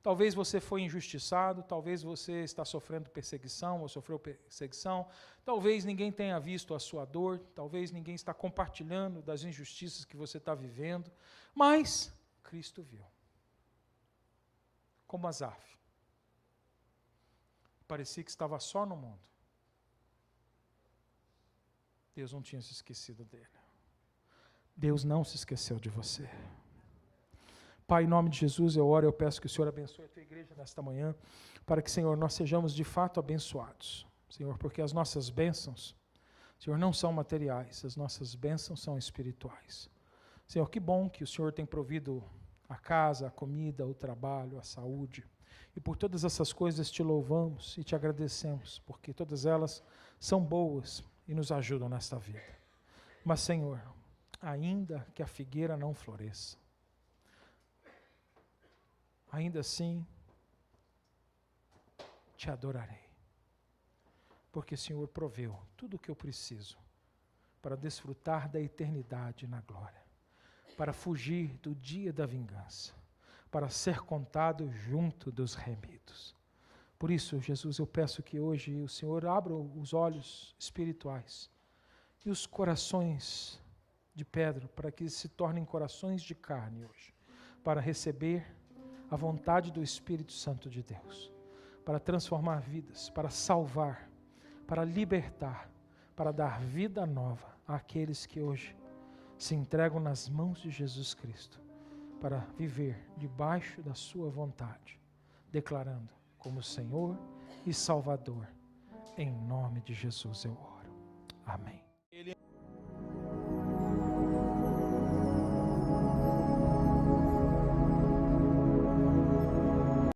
Talvez você foi injustiçado, talvez você está sofrendo perseguição ou sofreu perseguição, talvez ninguém tenha visto a sua dor, talvez ninguém está compartilhando das injustiças que você está vivendo, mas Cristo viu. Como Asaf. Parecia que estava só no mundo. Deus não tinha se esquecido dele. Deus não se esqueceu de você. Pai, em nome de Jesus, eu oro e eu peço que o Senhor abençoe a tua igreja nesta manhã, para que, Senhor, nós sejamos de fato abençoados. Senhor, porque as nossas bênçãos, Senhor, não são materiais, as nossas bênçãos são espirituais. Senhor, que bom que o Senhor tem provido a casa, a comida, o trabalho, a saúde. E por todas essas coisas te louvamos e te agradecemos, porque todas elas são boas e nos ajudam nesta vida. Mas, Senhor, ainda que a figueira não floresça, ainda assim te adorarei, porque o Senhor proveu tudo o que eu preciso para desfrutar da eternidade na glória, para fugir do dia da vingança, para ser contado junto dos remidos. Por isso, Jesus, eu peço que hoje o Senhor abra os olhos espirituais e os corações de pedra, para que se tornem corações de carne hoje, para receber a vontade do Espírito Santo de Deus, para transformar vidas, para salvar, para libertar, para dar vida nova àqueles que hoje se entregam nas mãos de Jesus Cristo, para viver debaixo da sua vontade, declarando como Senhor e Salvador. Em nome de Jesus eu oro. Amém.